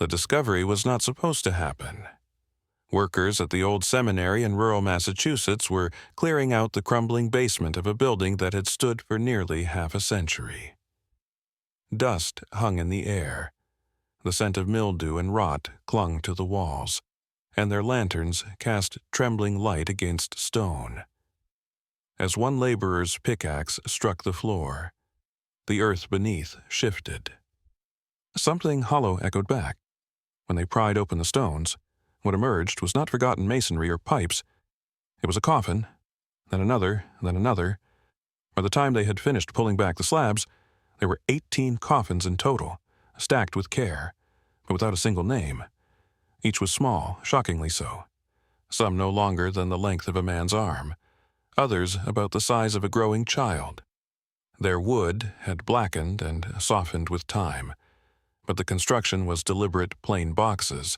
The discovery was not supposed to happen. Workers at the old seminary in rural Massachusetts were clearing out the crumbling basement of a building that had stood for nearly half a century. Dust hung in the air. The scent of mildew and rot clung to the walls, and their lanterns cast trembling light against stone. As one laborer's pickaxe struck the floor, the earth beneath shifted. Something hollow echoed back. When they pried open the stones, what emerged was not forgotten masonry or pipes. It was a coffin, then another, then another. By the time they had finished pulling back the slabs, there were 18 coffins in total, stacked with care, but without a single name. Each was small, shockingly so. Some no longer than the length of a man's arm, others about the size of a growing child. Their wood had blackened and softened with time, but the construction was deliberate plain boxes,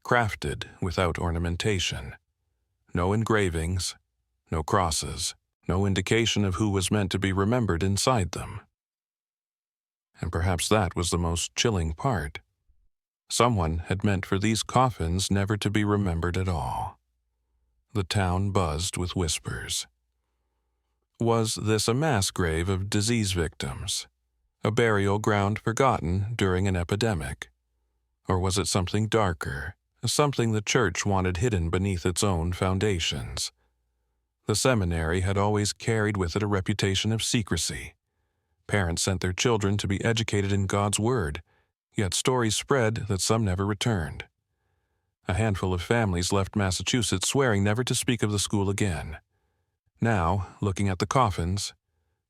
crafted without ornamentation. No engravings, no crosses, no indication of who was meant to be remembered inside them. And perhaps that was the most chilling part. Someone had meant for these coffins never to be remembered at all. The town buzzed with whispers. Was this a mass grave of disease victims? A burial ground forgotten during an epidemic? Or was it something darker, something the church wanted hidden beneath its own foundations? The seminary had always carried with it a reputation of secrecy. Parents sent their children to be educated in God's Word, yet stories spread that some never returned. A handful of families left Massachusetts swearing never to speak of the school again. Now, looking at the coffins,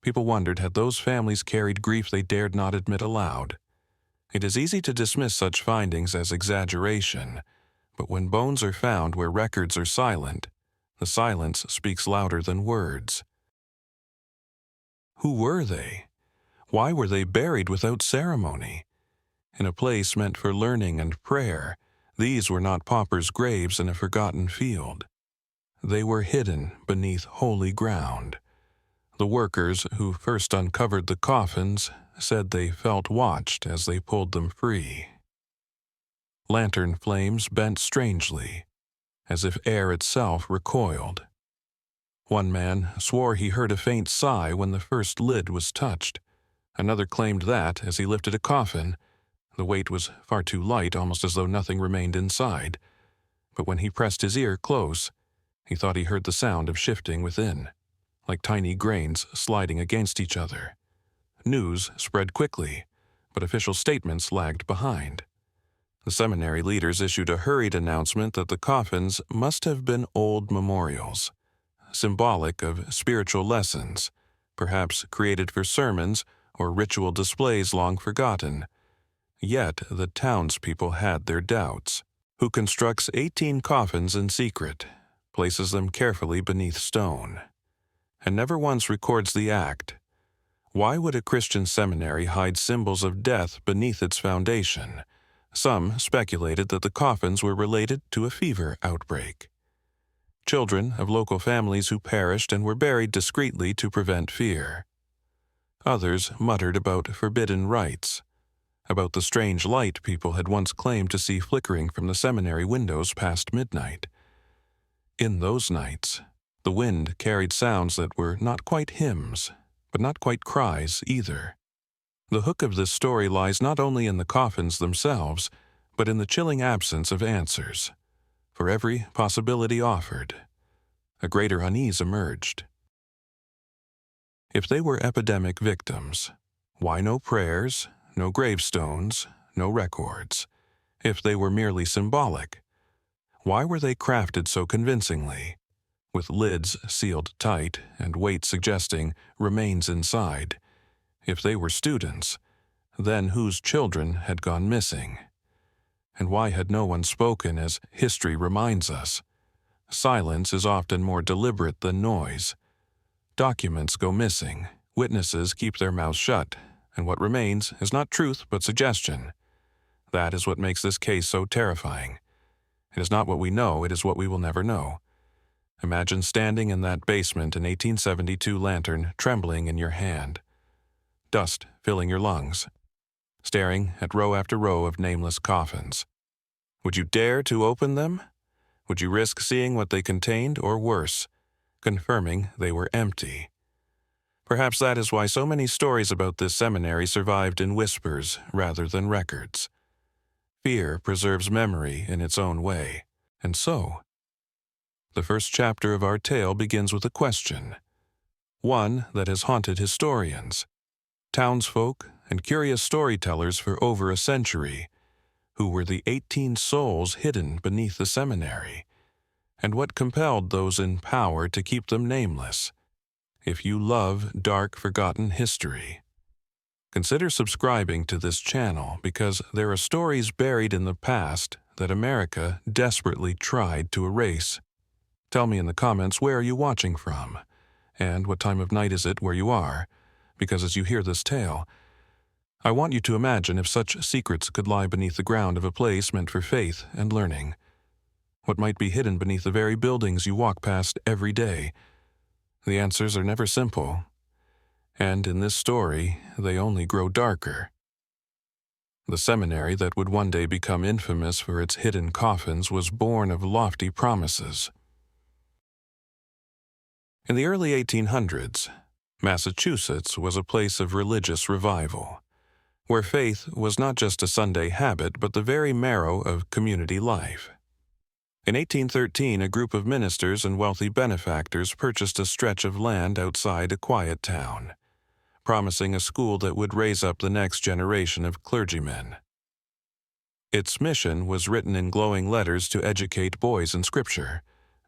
people wondered had those families carried grief they dared not admit aloud. It is easy to dismiss such findings as exaggeration, but when bones are found where records are silent, the silence speaks louder than words. Who were they? Why were they buried without ceremony? In a place meant for learning and prayer, these were not paupers' graves in a forgotten field. They were hidden beneath holy ground. The workers who first uncovered the coffins said they felt watched as they pulled them free. Lantern flames bent strangely, as if air itself recoiled. One man swore he heard a faint sigh when the first lid was touched. Another claimed that, as he lifted a coffin, the weight was far too light, almost as though nothing remained inside. But when he pressed his ear close, he thought he heard the sound of shifting within, like tiny grains sliding against each other. News spread quickly, but official statements lagged behind. The seminary leaders issued a hurried announcement that the coffins must have been old memorials, symbolic of spiritual lessons, perhaps created for sermons or ritual displays long forgotten. Yet the townspeople had their doubts. Who constructs 18 coffins in secret, places them carefully beneath stone, and never once records the act? Why would a Christian seminary hide symbols of death beneath its foundation? Some speculated that the coffins were related to a fever outbreak. Children of local families who perished and were buried discreetly to prevent fear. Others muttered about forbidden rites, about the strange light people had once claimed to see flickering from the seminary windows past midnight. In those nights, the wind carried sounds that were not quite hymns, but not quite cries either. The hook of this story lies not only in the coffins themselves, but in the chilling absence of answers. For every possibility offered, a greater unease emerged. If they were epidemic victims, why no prayers, no gravestones, no records? If they were merely symbolic, why were they crafted so convincingly, with lids sealed tight and weight suggesting remains inside? If they were students, then whose children had gone missing? And why had no one spoken, as history reminds us? Silence is often more deliberate than noise. Documents go missing, witnesses keep their mouths shut, and what remains is not truth but suggestion. That is what makes this case so terrifying. It is not what we know, it is what we will never know. Imagine standing in that basement in 1872 lantern trembling in your hand, dust filling your lungs, staring at row after row of nameless coffins. Would you dare to open them? Would you risk seeing what they contained, or worse, confirming they were empty? Perhaps that is why so many stories about this seminary survived in whispers rather than records. Fear preserves memory in its own way, and so, the first chapter of our tale begins with a question, one that has haunted historians, townsfolk, and curious storytellers for over a century. Who were the 18 souls hidden beneath the seminary, and what compelled those in power to keep them nameless? If you love dark, forgotten history, consider subscribing to this channel because there are stories buried in the past that America desperately tried to erase. Tell me in the comments where are you watching from, and what time of night is it where you are, because as you hear this tale, I want you to imagine if such secrets could lie beneath the ground of a place meant for faith and learning. What might be hidden beneath the very buildings you walk past every day? The answers are never simple, and in this story, they only grow darker. The seminary that would one day become infamous for its hidden coffins was born of lofty promises. In the early 1800s, Massachusetts was a place of religious revival, where faith was not just a Sunday habit but the very marrow of community life. In 1813, a group of ministers and wealthy benefactors purchased a stretch of land outside a quiet town, promising a school that would raise up the next generation of clergymen. Its mission was written in glowing letters to educate boys in Scripture,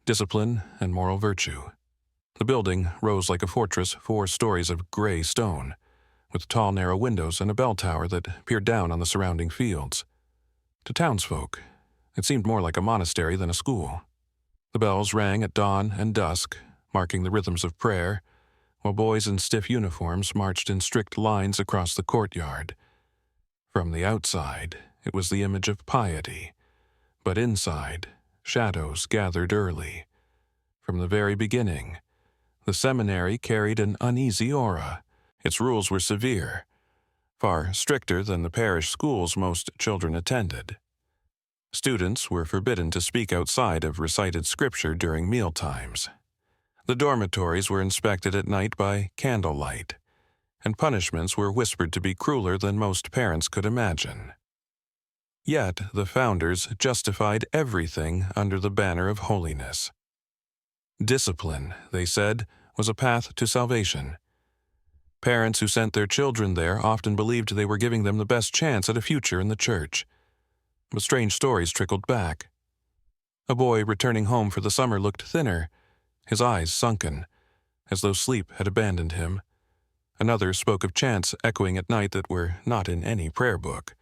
discipline, and moral virtue. The building rose like a fortress 4 stories of gray stone, with tall, narrow windows and a bell tower that peered down on the surrounding fields. To townsfolk, it seemed more like a monastery than a school. The bells rang at dawn and dusk, marking the rhythms of prayer, while boys in stiff uniforms marched in strict lines across the courtyard. From the outside, it was the image of piety, but inside, shadows gathered early. From the very beginning, the seminary carried an uneasy aura. Its rules were severe, far stricter than the parish schools most children attended. Students were forbidden to speak outside of recited scripture during meal times. The dormitories were inspected at night by candlelight, and punishments were whispered to be crueler than most parents could imagine. Yet the founders justified everything under the banner of holiness. Discipline, they said, was a path to salvation. Parents who sent their children there often believed they were giving them the best chance at a future in the church. But strange stories trickled back. A boy returning home for the summer looked thinner, his eyes sunken, as though sleep had abandoned him. Another spoke of chants echoing at night that were not in any prayer book.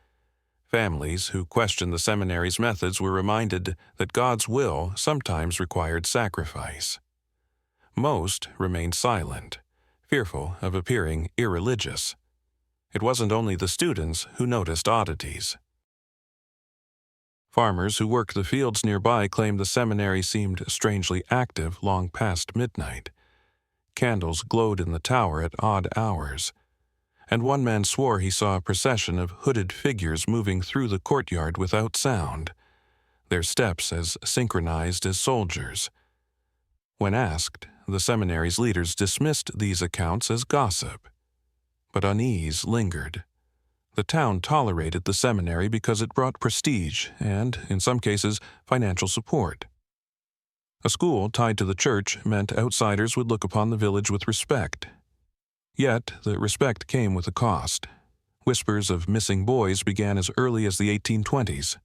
Families who questioned the seminary's methods were reminded that God's will sometimes required sacrifice. Most remained silent, fearful of appearing irreligious. It wasn't only the students who noticed oddities. Farmers who worked the fields nearby claimed the seminary seemed strangely active long past midnight. Candles glowed in the tower at odd hours, and one man swore he saw a procession of hooded figures moving through the courtyard without sound, their steps as synchronized as soldiers. When asked, the seminary's leaders dismissed these accounts as gossip. But unease lingered. The town tolerated the seminary because it brought prestige and, in some cases, financial support. A school tied to the church meant outsiders would look upon the village with respect. Yet, the respect came with a cost. Whispers of missing boys began as early as the 1820s.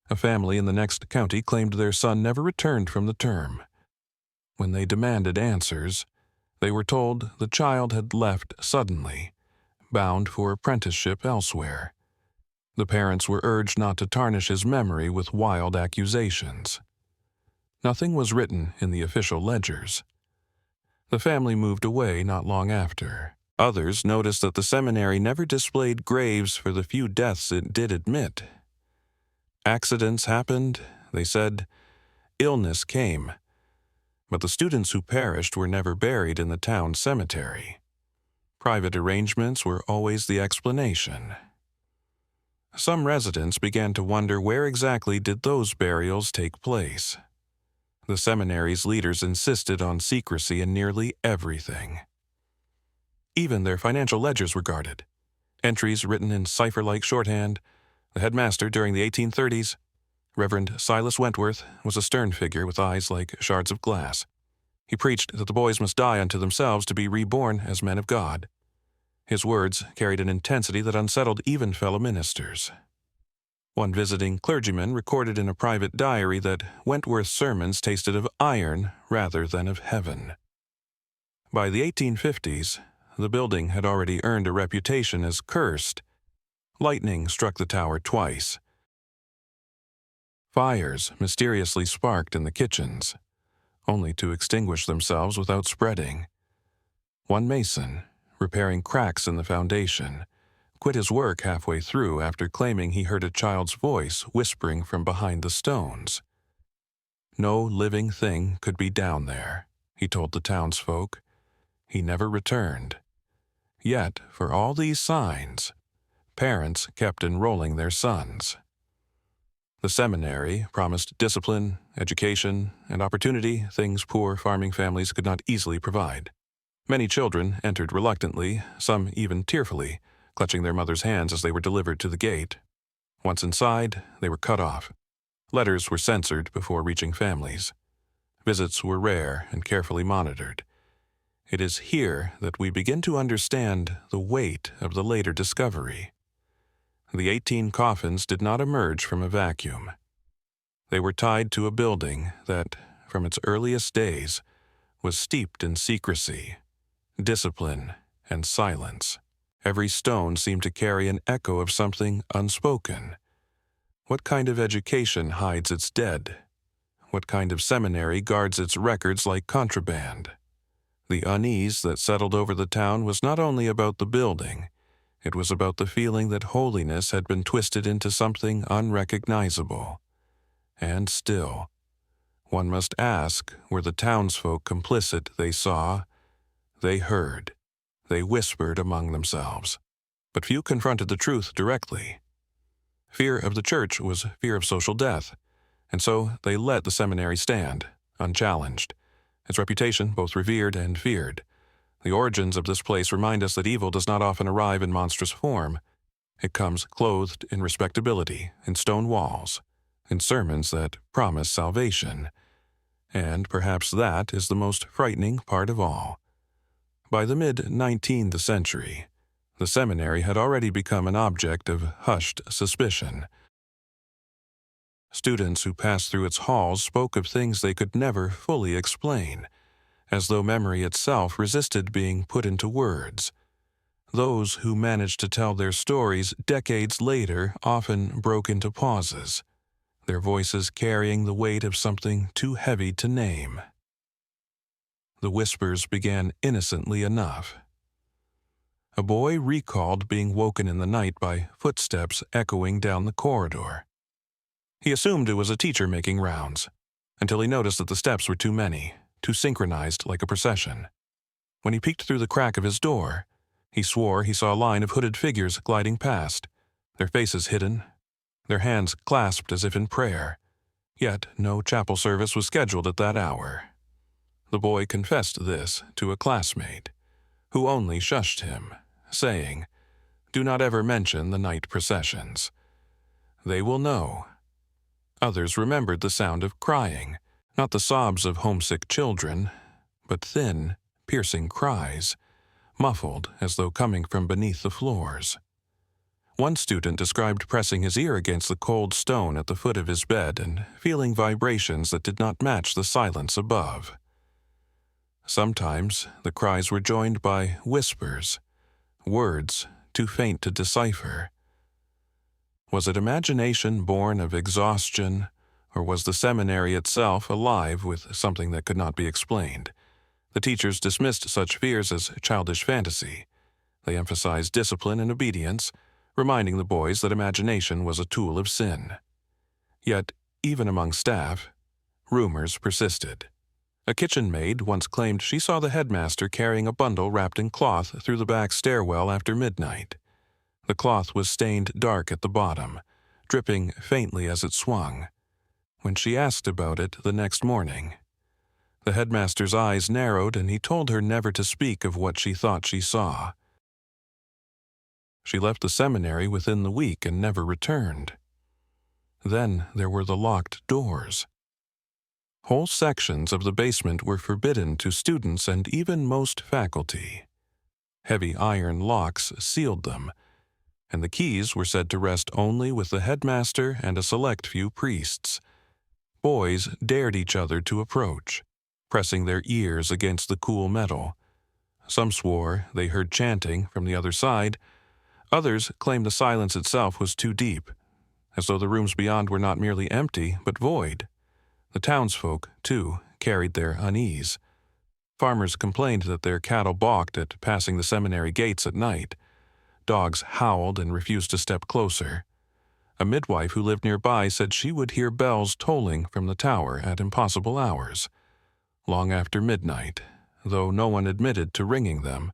A family in the next county claimed their son never returned from the term. When they demanded answers, they were told the child had left suddenly, bound for apprenticeship elsewhere. The parents were urged not to tarnish his memory with wild accusations. Nothing was written in the official ledgers. The family moved away not long after. Others noticed that the seminary never displayed graves for the few deaths it did admit. Accidents happened, they said. Illness came. But the students who perished were never buried in the town cemetery. Private arrangements were always the explanation. Some residents began to wonder where exactly did those burials take place. The seminary's leaders insisted on secrecy in nearly everything. Even their financial ledgers were guarded. Entries written in cipher-like shorthand. The headmaster during the 1830s, Reverend Silas Wentworth, was a stern figure with eyes like shards of glass. He preached that the boys must die unto themselves to be reborn as men of God. His words carried an intensity that unsettled even fellow ministers. One visiting clergyman recorded in a private diary that Wentworth's sermons tasted of iron rather than of heaven. By the 1850s, the building had already earned a reputation as cursed. Lightning struck the tower twice. Fires mysteriously sparked in the kitchens, only to extinguish themselves without spreading. One mason, repairing cracks in the foundation, quit his work halfway through after claiming he heard a child's voice whispering from behind the stones. No living thing could be down there, he told the townsfolk. He never returned. Yet, for all these signs, parents kept enrolling their sons. The seminary promised discipline, education, and opportunity, things poor farming families could not easily provide. Many children entered reluctantly, some even tearfully, clutching their mother's hands as they were delivered to the gate. Once inside, they were cut off. Letters were censored before reaching families. Visits were rare and carefully monitored. It is here that we begin to understand the weight of the later discovery. The 18 coffins did not emerge from a vacuum. They were tied to a building that, from its earliest days, was steeped in secrecy, discipline, and silence. Every stone seemed to carry an echo of something unspoken. What kind of education hides its dead? What kind of seminary guards its records like contraband? The unease that settled over the town was not only about the building, it was about the feeling that holiness had been twisted into something unrecognizable. And still, one must ask, were the townsfolk complicit? They saw, they heard, they whispered among themselves. But few confronted the truth directly. Fear of the church was fear of social death, and so they let the seminary stand, unchallenged, its reputation both revered and feared. The origins of this place remind us that evil does not often arrive in monstrous form. It comes clothed in respectability, in stone walls, in sermons that promise salvation. And perhaps that is the most frightening part of all. By the mid-19th century, the seminary had already become an object of hushed suspicion. Students who passed through its halls spoke of things they could never fully explain, as though memory itself resisted being put into words. Those who managed to tell their stories decades later often broke into pauses, their voices carrying the weight of something too heavy to name. The whispers began innocently enough. A boy recalled being woken in the night by footsteps echoing down the corridor. He assumed it was a teacher making rounds, until he noticed that the steps were too many, too synchronized like a procession. When he peeked through the crack of his door, he swore he saw a line of hooded figures gliding past, their faces hidden, their hands clasped as if in prayer. Yet no chapel service was scheduled at that hour. The boy confessed this to a classmate, who only shushed him, saying, "Do not ever mention the night processions. They will know." Others remembered the sound of crying, not the sobs of homesick children, but thin, piercing cries, muffled as though coming from beneath the floors. One student described pressing his ear against the cold stone at the foot of his bed and feeling vibrations that did not match the silence above. Sometimes the cries were joined by whispers, words too faint to decipher. Was it imagination born of exhaustion, or was the seminary itself alive with something that could not be explained? The teachers dismissed such fears as childish fantasy. They emphasized discipline and obedience, reminding the boys that imagination was a tool of sin. Yet, even among staff, rumors persisted. A kitchen maid once claimed she saw the headmaster carrying a bundle wrapped in cloth through the back stairwell after midnight. The cloth was stained dark at the bottom, dripping faintly as it swung. When she asked about it the next morning, the headmaster's eyes narrowed and he told her never to speak of what she thought she saw. She left the seminary within the week and never returned. Then there were the locked doors. Whole sections of the basement were forbidden to students and even most faculty. Heavy iron locks sealed them, and the keys were said to rest only with the headmaster and a select few priests. Boys dared each other to approach, pressing their ears against the cool metal. Some swore they heard chanting from the other side. Others claimed the silence itself was too deep, as though the rooms beyond were not merely empty, but void. The townsfolk, too, carried their unease. Farmers complained that their cattle balked at passing the seminary gates at night. Dogs howled and refused to step closer. A midwife who lived nearby said she would hear bells tolling from the tower at impossible hours, long after midnight, though no one admitted to ringing them.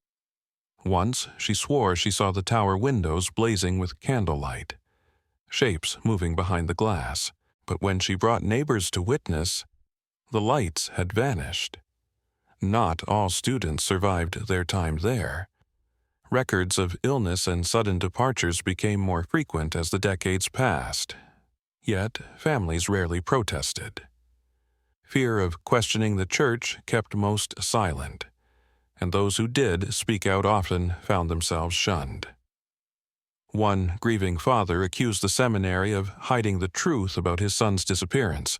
Once she swore she saw the tower windows blazing with candlelight, shapes moving behind the glass. But when she brought neighbors to witness, the lights had vanished. Not all students survived their time there. Records of illness and sudden departures became more frequent as the decades passed. Yet families rarely protested. Fear of questioning the church kept most silent, and those who did speak out often found themselves shunned. One grieving father accused the seminary of hiding the truth about his son's disappearance.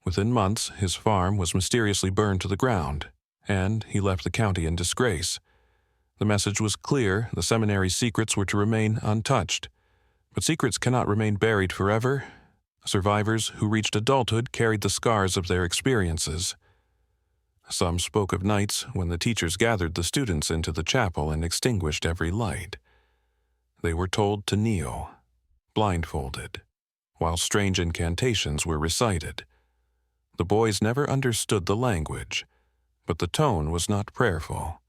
Within months, his farm was mysteriously burned to the ground, and he left the county in disgrace. The message was clear: the seminary's secrets were to remain untouched. But secrets cannot remain buried forever. Survivors who reached adulthood carried the scars of their experiences. Some spoke of nights when the teachers gathered the students into the chapel and extinguished every light. They were told to kneel, blindfolded, while strange incantations were recited. The boys never understood the language, but the tone was not prayerful.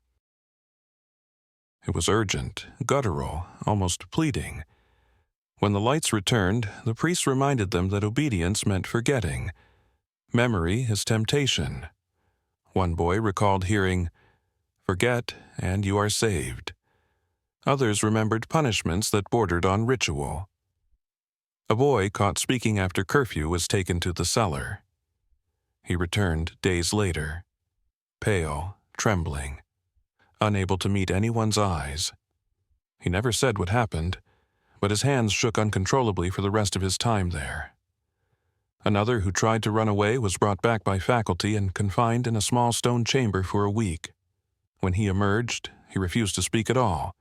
It was urgent, guttural, almost pleading. When the lights returned, the priest reminded them that obedience meant forgetting. Memory is temptation. One boy recalled hearing, "Forget, and you are saved." Others remembered punishments that bordered on ritual. A boy caught speaking after curfew was taken to the cellar. He returned days later, pale, trembling, unable to meet anyone's eyes. He never said what happened, but his hands shook uncontrollably for the rest of his time there. Another who tried to run away was brought back by faculty and confined in a small stone chamber for a week. When he emerged, he refused to speak at all,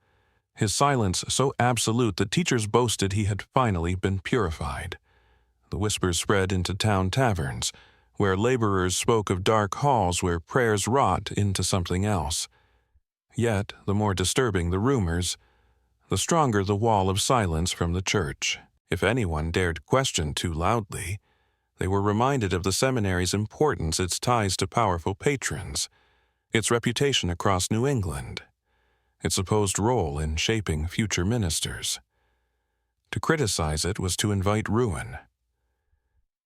his silence so absolute that teachers boasted he had finally been purified. The whispers spread into town taverns, where laborers spoke of dark halls where prayers wrought into something else. Yet, the more disturbing the rumors, the stronger the wall of silence from the church. If anyone dared question too loudly, they were reminded of the seminary's importance, its ties to powerful patrons, its reputation across New England, its supposed role in shaping future ministers. To criticize it was to invite ruin.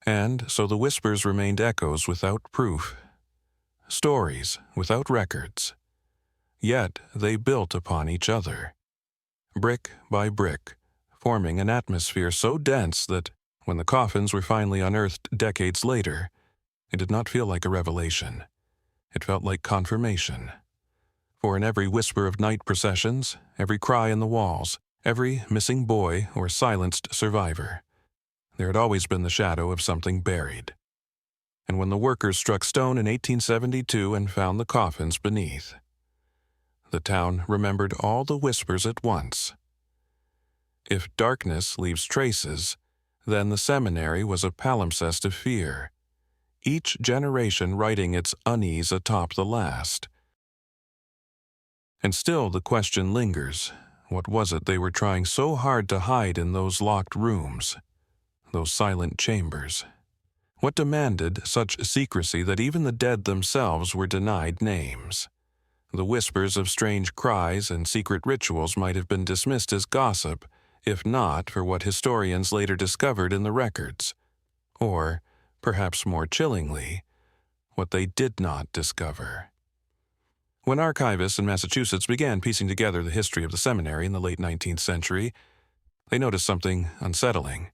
And so the whispers remained echoes without proof, stories without records. Yet they built upon each other, brick by brick, forming an atmosphere so dense that, when the coffins were finally unearthed decades later, it did not feel like a revelation. It felt like confirmation. For in every whisper of night processions, every cry in the walls, every missing boy or silenced survivor, there had always been the shadow of something buried. And when the workers struck stone in 1872 and found the coffins beneath, the town remembered all the whispers at once. If darkness leaves traces, then the seminary was a palimpsest of fear, each generation writing its unease atop the last. And still the question lingers: what was it they were trying so hard to hide in those locked rooms, those silent chambers? What demanded such secrecy that even the dead themselves were denied names? The whispers of strange cries and secret rituals might have been dismissed as gossip, if not for what historians later discovered in the records, or, perhaps more chillingly, what they did not discover. When archivists in Massachusetts began piecing together the history of the seminary in the late 19th century, they noticed something unsettling.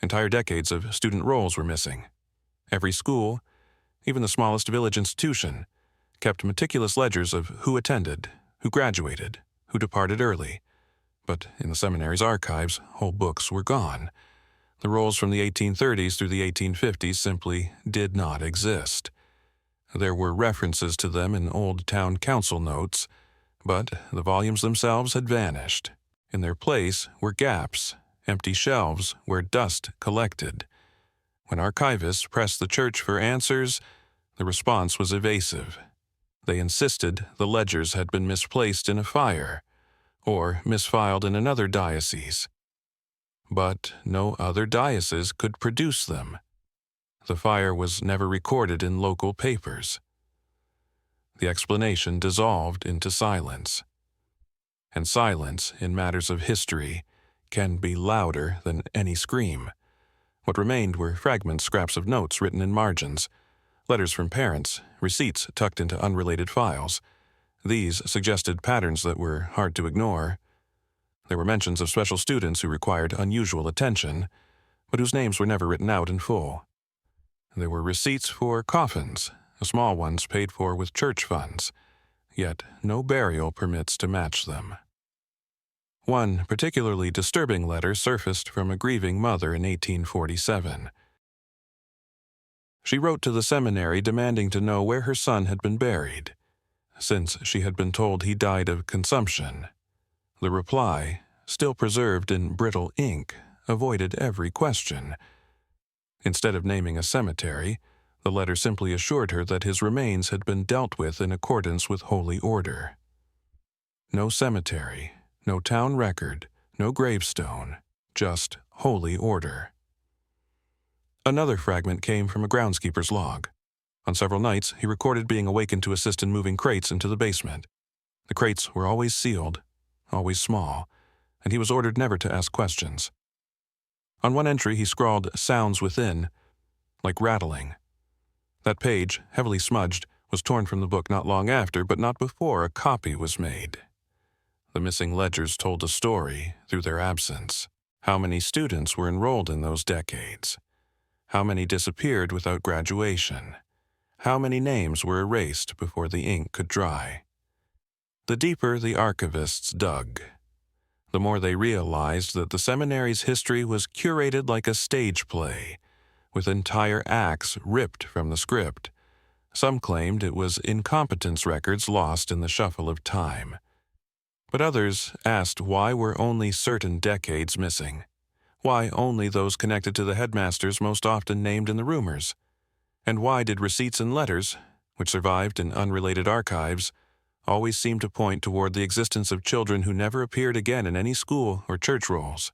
Entire decades of student rolls were missing. Every school, even the smallest village institution, kept meticulous ledgers of who attended, who graduated, who departed early. But in the seminary's archives, whole books were gone. The rolls from the 1830s through the 1850s simply did not exist. There were references to them in old town council notes, but the volumes themselves had vanished. In their place were gaps, empty shelves where dust collected. When archivists pressed the church for answers, the response was evasive. They insisted the ledgers had been misplaced in a fire, or misfiled in another diocese. But no other diocese could produce them. The fire was never recorded in local papers. The explanation dissolved into silence. And silence, in matters of history, can be louder than any scream. What remained were fragments, scraps of notes written in margins, letters from parents, receipts tucked into unrelated files. These suggested patterns that were hard to ignore. There were mentions of special students who required unusual attention, but whose names were never written out in full. There were receipts for coffins, small ones paid for with church funds, yet no burial permits to match them. One particularly disturbing letter surfaced from a grieving mother in 1847. She wrote to the seminary demanding to know where her son had been buried, since she had been told he died of consumption. The reply, still preserved in brittle ink, avoided every question. Instead of naming a cemetery, the letter simply assured her that his remains had been dealt with in accordance with holy order. No cemetery, no town record, no gravestone, just holy order. Another fragment came from a groundskeeper's log. On several nights, he recorded being awakened to assist in moving crates into the basement. The crates were always sealed, always small, and he was ordered never to ask questions. On one entry, he scrawled sounds within, like rattling. That page, heavily smudged, was torn from the book not long after, but not before a copy was made. The missing ledgers told a story through their absence. How many students were enrolled in those decades? How many disappeared without graduation? How many names were erased before the ink could dry? The deeper the archivists dug, the more they realized that the seminary's history was curated like a stage play, with entire acts ripped from the script. Some claimed it was incompetence records lost in the shuffle of time. But others asked why were only certain decades missing? Why only those connected to the headmasters most often named in the rumors? And why did receipts and letters, which survived in unrelated archives, always seem to point toward the existence of children who never appeared again in any school or church rolls?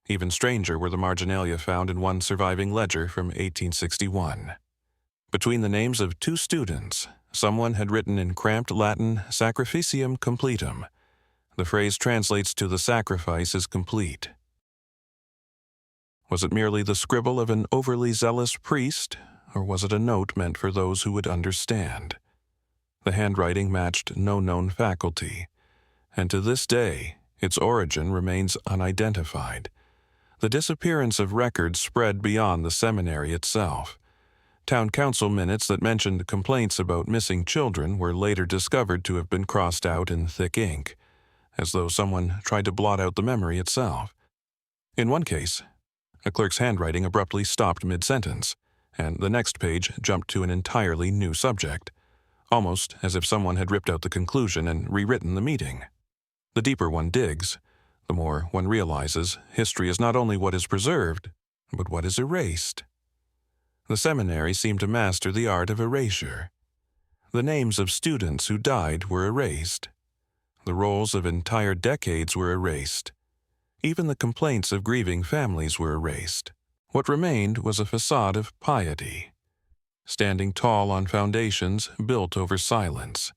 Even stranger were the marginalia found in one surviving ledger from 1861. Between the names of two students, someone had written in cramped Latin sacrificium completum. The phrase translates to "the sacrifice is complete." Was it merely the scribble of an overly zealous priest, or was it a note meant for those who would understand? The handwriting matched no known faculty, and to this day, its origin remains unidentified. The disappearance of records spread beyond the seminary itself. Town council minutes that mentioned complaints about missing children were later discovered to have been crossed out in thick ink, as though someone tried to blot out the memory itself. In one case, a clerk's handwriting abruptly stopped mid-sentence, and the next page jumped to an entirely new subject, almost as if someone had ripped out the conclusion and rewritten the meeting. The deeper one digs, the more one realizes history is not only what is preserved, but what is erased. The seminary seemed to master the art of erasure. The names of students who died were erased. The rolls of entire decades were erased. Even the complaints of grieving families were erased. What remained was a facade of piety, standing tall on foundations built over silence.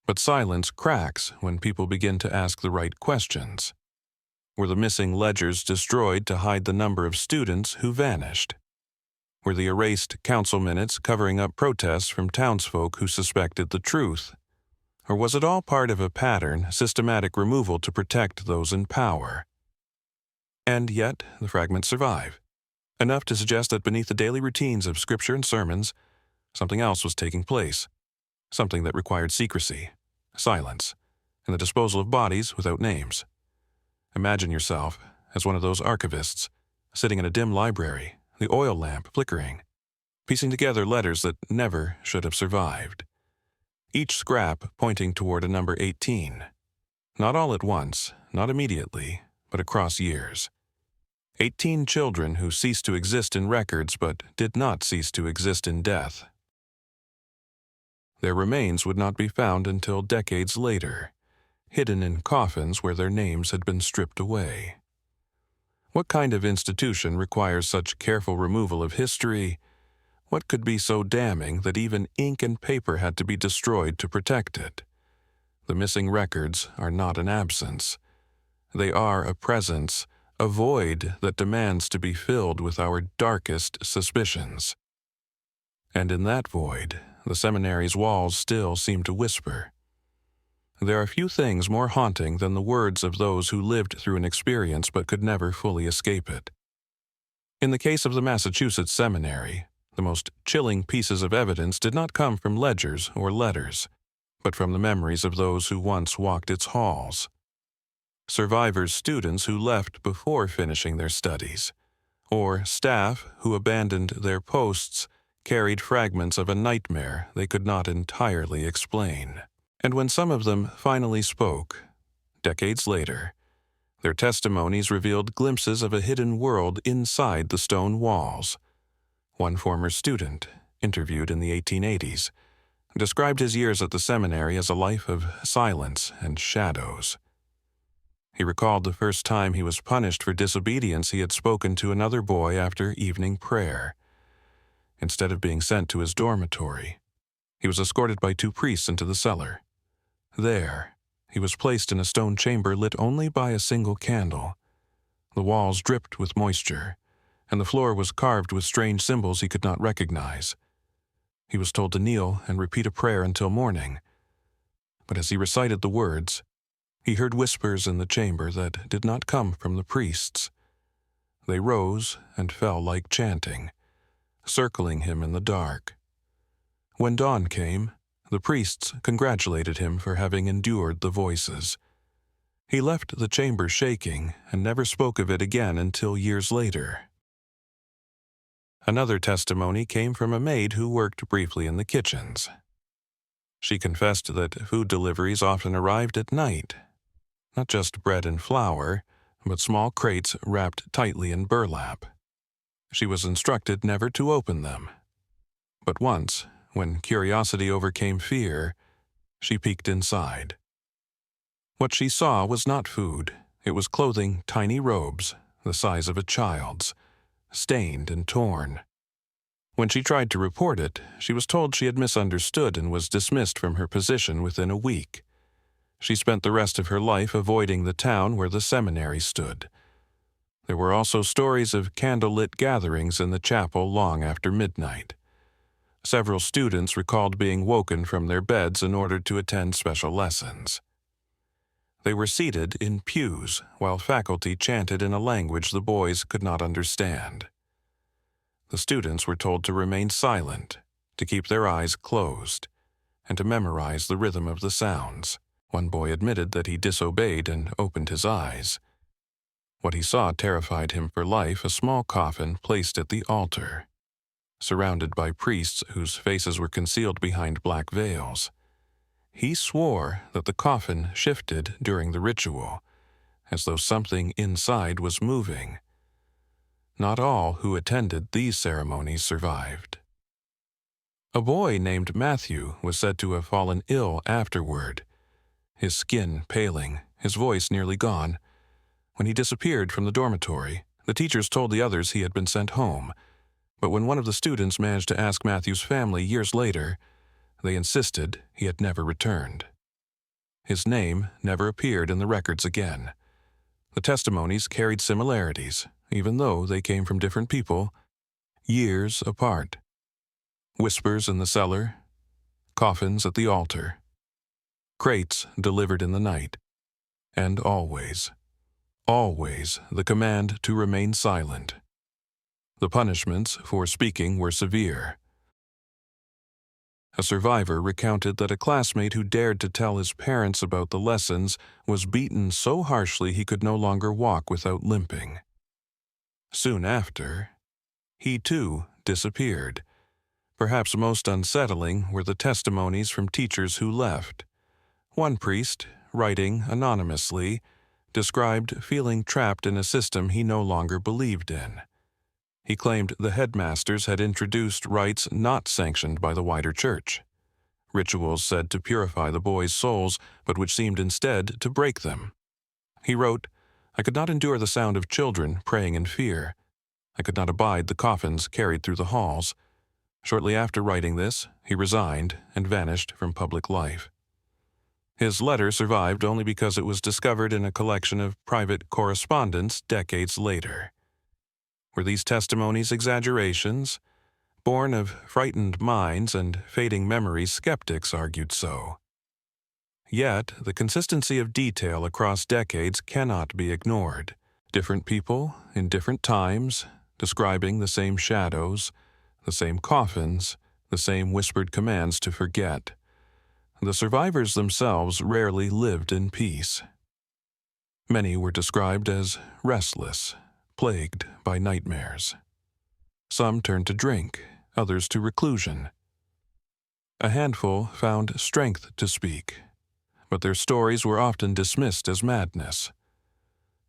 But silence cracks when people begin to ask the right questions. Were the missing ledgers destroyed to hide the number of students who vanished? Were the erased council minutes covering up protests from townsfolk who suspected the truth? Or was it all part of a pattern, systematic removal to protect those in power? And yet, the fragments survive, enough to suggest that beneath the daily routines of scripture and sermons, something else was taking place, something that required secrecy, silence, and the disposal of bodies without names. Imagine yourself as one of those archivists, sitting in a dim library, the oil lamp flickering, piecing together letters that never should have survived. Each scrap pointing toward a number 18. Not all at once, not immediately, but across years. 18 children who ceased to exist in records but did not cease to exist in death. Their remains would not be found until decades later, hidden in coffins where their names had been stripped away. What kind of institution requires such careful removal of history? What could be so damning that even ink and paper had to be destroyed to protect it? The missing records are not an absence. They are a presence, a void that demands to be filled with our darkest suspicions. And in that void, the seminary's walls still seem to whisper. There are few things more haunting than the words of those who lived through an experience but could never fully escape it. In the case of the Massachusetts Seminary, the most chilling pieces of evidence did not come from ledgers or letters, but from the memories of those who once walked its halls. Survivors' students who left before finishing their studies, or staff who abandoned their posts carried fragments of a nightmare they could not entirely explain. And when some of them finally spoke, decades later, their testimonies revealed glimpses of a hidden world inside the stone walls. One former student, interviewed in the 1880s, described his years at the seminary as a life of silence and shadows. He recalled the first time he was punished for disobedience he had spoken to another boy after evening prayer. Instead of being sent to his dormitory, he was escorted by 2 priests into the cellar. There, he was placed in a stone chamber lit only by a single candle. The walls dripped with moisture, and the floor was carved with strange symbols he could not recognize. He was told to kneel and repeat a prayer until morning. But as he recited the words, he heard whispers in the chamber that did not come from the priests. They rose and fell like chanting, circling him in the dark. When dawn came, the priests congratulated him for having endured the voices. He left the chamber shaking and never spoke of it again until years later. Another testimony came from a maid who worked briefly in the kitchens. She confessed that food deliveries often arrived at night, not just bread and flour, but small crates wrapped tightly in burlap. She was instructed never to open them. But once, when curiosity overcame fear, she peeked inside. What she saw was not food. It was clothing tiny robes, the size of a child's, stained and torn. When she tried to report it, she was told she had misunderstood and was dismissed from her position within a week. She spent the rest of her life avoiding the town where the seminary stood. There were also stories of candlelit gatherings in the chapel long after midnight. Several students recalled being woken from their beds in order to attend special lessons. They were seated in pews while faculty chanted in a language the boys could not understand. The students were told to remain silent, to keep their eyes closed, and to memorize the rhythm of the sounds. One boy admitted that he disobeyed and opened his eyes. What he saw terrified him for life, a small coffin placed at the altar, surrounded by priests whose faces were concealed behind black veils. He swore that the coffin shifted during the ritual, as though something inside was moving. Not all who attended these ceremonies survived. A boy named Matthew was said to have fallen ill afterward, his skin paling, his voice nearly gone. When he disappeared from the dormitory, the teachers told the others he had been sent home. But when one of the students managed to ask Matthew's family years later, they insisted he had never returned. His name never appeared in the records again. The testimonies carried similarities, even though they came from different people, years apart. Whispers in the cellar, coffins at the altar, crates delivered in the night, and always, always the command to remain silent. The punishments for speaking were severe. A survivor recounted that a classmate who dared to tell his parents about the lessons was beaten so harshly he could no longer walk without limping. Soon after, he too disappeared. Perhaps most unsettling were the testimonies from teachers who left. One priest, writing anonymously, described feeling trapped in a system he no longer believed in. He claimed the headmasters had introduced rites not sanctioned by the wider church, rituals said to purify the boys' souls, but which seemed instead to break them. He wrote, "I could not endure the sound of children praying in fear. I could not abide the coffins carried through the halls." Shortly after writing this, he resigned and vanished from public life. His letter survived only because it was discovered in a collection of private correspondence decades later. Were these testimonies exaggerations? Born of frightened minds and fading memories, skeptics argued so. Yet, the consistency of detail across decades cannot be ignored. Different people, in different times, describing the same shadows, the same coffins, the same whispered commands to forget. The survivors themselves rarely lived in peace. Many were described as restless, plagued by nightmares. Some turned to drink, others to reclusion. A handful found strength to speak, but their stories were often dismissed as madness.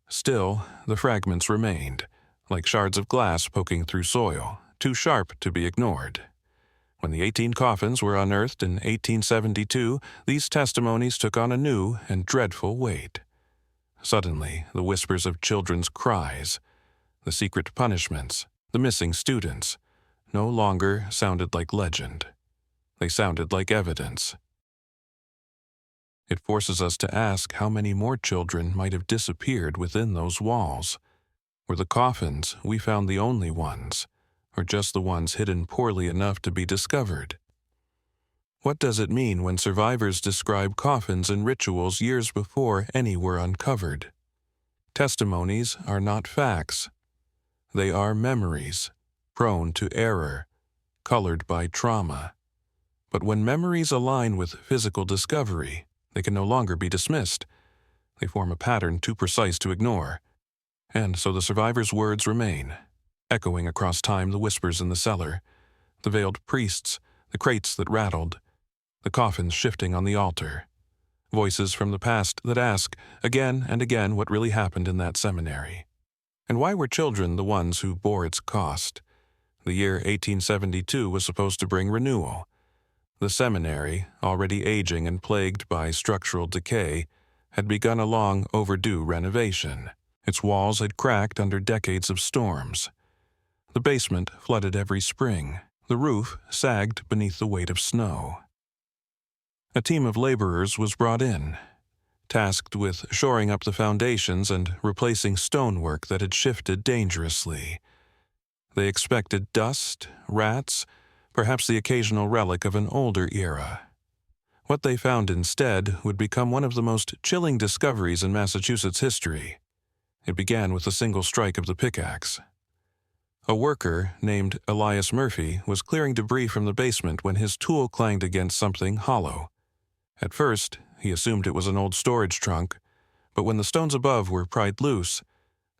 Still, the fragments remained, like shards of glass poking through soil, too sharp to be ignored. When the 18 coffins were unearthed in 1872, these testimonies took on a new and dreadful weight. Suddenly, the whispers of children's cries, the secret punishments, the missing students, no longer sounded like legend. They sounded like evidence. It forces us to ask how many more children might have disappeared within those walls. Were the coffins we found the only ones, or just the ones hidden poorly enough to be discovered? What does it mean when survivors describe coffins and rituals years before any were uncovered? Testimonies are not facts. They are memories, prone to error, colored by trauma. But when memories align with physical discovery, they can no longer be dismissed. They form a pattern too precise to ignore. And so the survivors' words remain, echoing across time: the whispers in the cellar, the veiled priests, the crates that rattled, the coffins shifting on the altar. Voices from the past that ask, again and again, what really happened in that seminary. And why were children the ones who bore its cost? The year 1872 was supposed to bring renewal. The seminary, already aging and plagued by structural decay, had begun a long overdue renovation. Its walls had cracked under decades of storms. The basement flooded every spring. The roof sagged beneath the weight of snow. A team of laborers was brought in, tasked with shoring up the foundations and replacing stonework that had shifted dangerously. They expected dust, rats, perhaps the occasional relic of an older era. What they found instead would become one of the most chilling discoveries in Massachusetts history. It began with a single strike of the pickaxe. A worker named Elias Murphy was clearing debris from the basement when his tool clanged against something hollow. At first, he assumed it was an old storage trunk, but when the stones above were pried loose,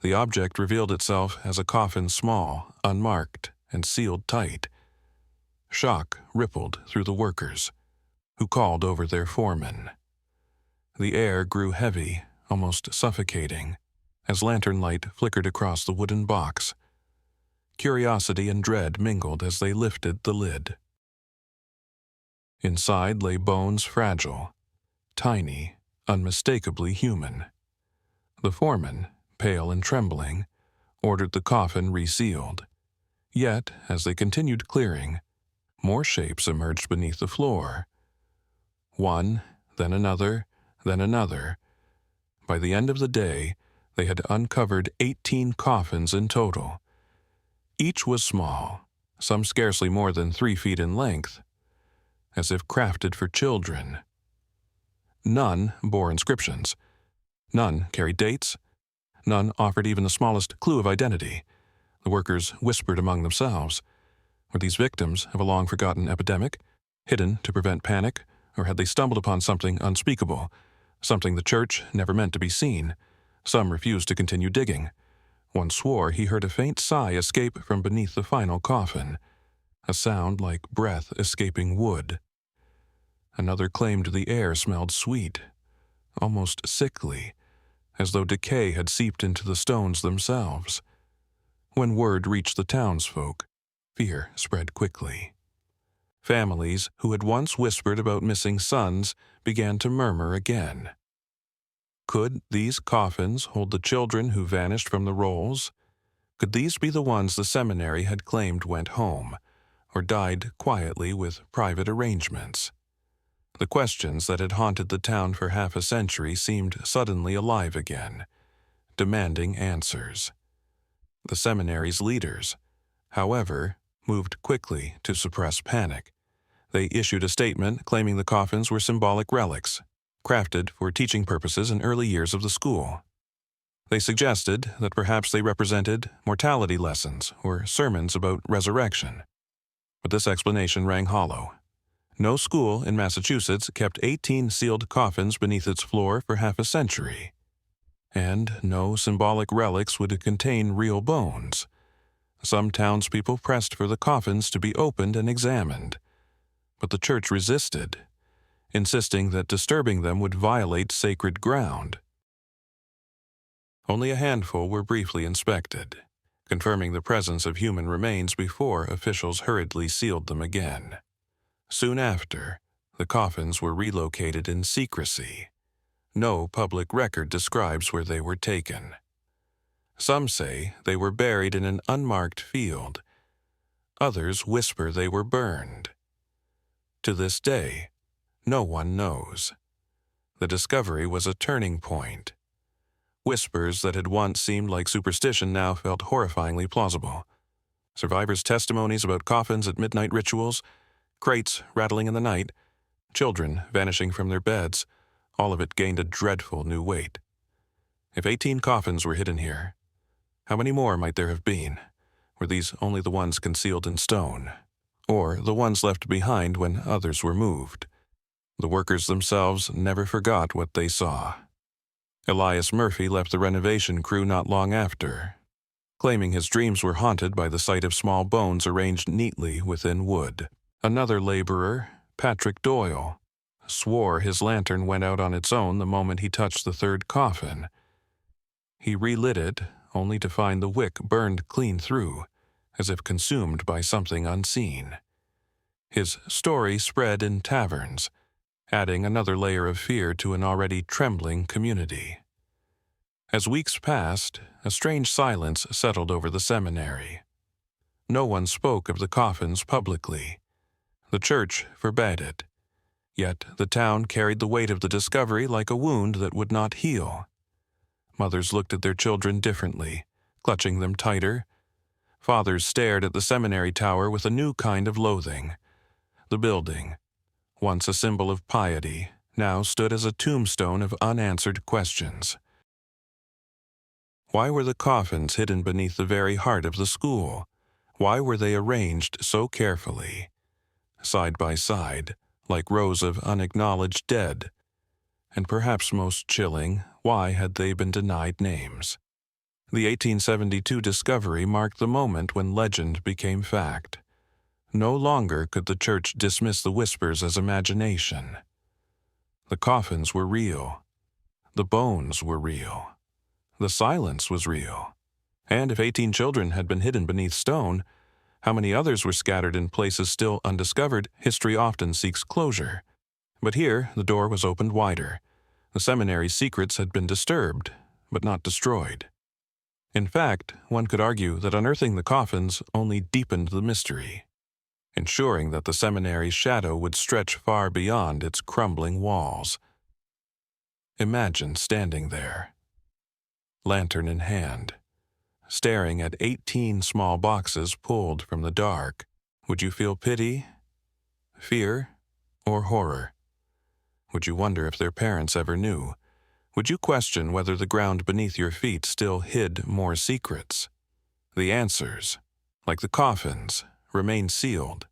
the object revealed itself as a coffin, small, unmarked, and sealed tight. Shock rippled through the workers, who called over their foreman. The air grew heavy, almost suffocating, as lantern light flickered across the wooden box. Curiosity and dread mingled as they lifted the lid. Inside lay bones fragile, tiny, unmistakably human. The foreman, pale and trembling, ordered the coffin resealed. Yet, as they continued clearing, more shapes emerged beneath the floor. One, then another, then another. By the end of the day, They had uncovered 18 coffins in total. Each was small, some scarcely more than 3 feet in length, as if crafted for children. None bore inscriptions. None carried dates. None offered even the smallest clue of identity. The workers whispered among themselves. Were these victims of a long-forgotten epidemic, hidden to prevent panic, or had they stumbled upon something unspeakable, something the church never meant to be seen? Some refused to continue digging. One swore he heard a faint sigh escape from beneath the final coffin, a sound like breath escaping wood. Another claimed the air smelled sweet, almost sickly, as though decay had seeped into the stones themselves. When word reached the townsfolk, fear spread quickly. Families who had once whispered about missing sons began to murmur again. Could these coffins hold the children who vanished from the rolls? Could these be the ones the seminary had claimed went home, or died quietly with private arrangements? The questions that had haunted the town for half a century seemed suddenly alive again, demanding answers. The seminary's leaders, however, moved quickly to suppress panic. They issued a statement claiming the coffins were symbolic relics, crafted for teaching purposes in early years of the school. They suggested that perhaps they represented mortality lessons or sermons about resurrection. But this explanation rang hollow. No school in Massachusetts kept 18 sealed coffins beneath its floor for half a century. And no symbolic relics would contain real bones. Some townspeople pressed for the coffins to be opened and examined, but the church resisted, insisting that disturbing them would violate sacred ground. Only a handful were briefly inspected, confirming the presence of human remains before officials hurriedly sealed them again. Soon after, the coffins were relocated in secrecy. No public record describes where they were taken. Some say they were buried in an unmarked field. Others whisper they were burned. To this day, no one knows. The discovery was a turning point. Whispers that had once seemed like superstition now felt horrifyingly plausible. Survivors' testimonies about coffins at midnight rituals, crates rattling in the night, children vanishing from their beds, all of it gained a dreadful new weight. If 18 coffins were hidden here, how many more might there have been? Were these only the ones concealed in stone, or the ones left behind when others were moved? The workers themselves never forgot what they saw. Elias Murphy left the renovation crew not long after, claiming his dreams were haunted by the sight of small bones arranged neatly within wood. Another laborer, Patrick Doyle, swore his lantern went out on its own the moment he touched the third coffin. He relit it, only to find the wick burned clean through, as if consumed by something unseen. His story spread in taverns, adding another layer of fear to an already trembling community. As weeks passed, a strange silence settled over the seminary. No one spoke of the coffins publicly. The church forbade it. Yet the town carried the weight of the discovery like a wound that would not heal. Mothers looked at their children differently, clutching them tighter. Fathers stared at the seminary tower with a new kind of loathing. The building, once a symbol of piety, now stood as a tombstone of unanswered questions. Why were the coffins hidden beneath the very heart of the school? Why were they arranged so carefully, side by side, like rows of unacknowledged dead? And perhaps most chilling, why had they been denied names? The 1872 discovery marked the moment when legend became fact. No longer could the church dismiss the whispers as imagination. The coffins were real. The bones were real. The silence was real. And if 18 children had been hidden beneath stone, how many others were scattered in places still undiscovered? History often seeks closure. But here the door was opened wider. The seminary's secrets had been disturbed, but not destroyed. In fact, one could argue that unearthing the coffins only deepened the mystery, ensuring that the seminary's shadow would stretch far beyond its crumbling walls. Imagine standing there, lantern in hand, staring at 18 small boxes pulled from the dark. Would you feel pity, fear, or horror? Would you wonder if their parents ever knew? Would you question whether the ground beneath your feet still hid more secrets? The answers, like the coffins, remain sealed.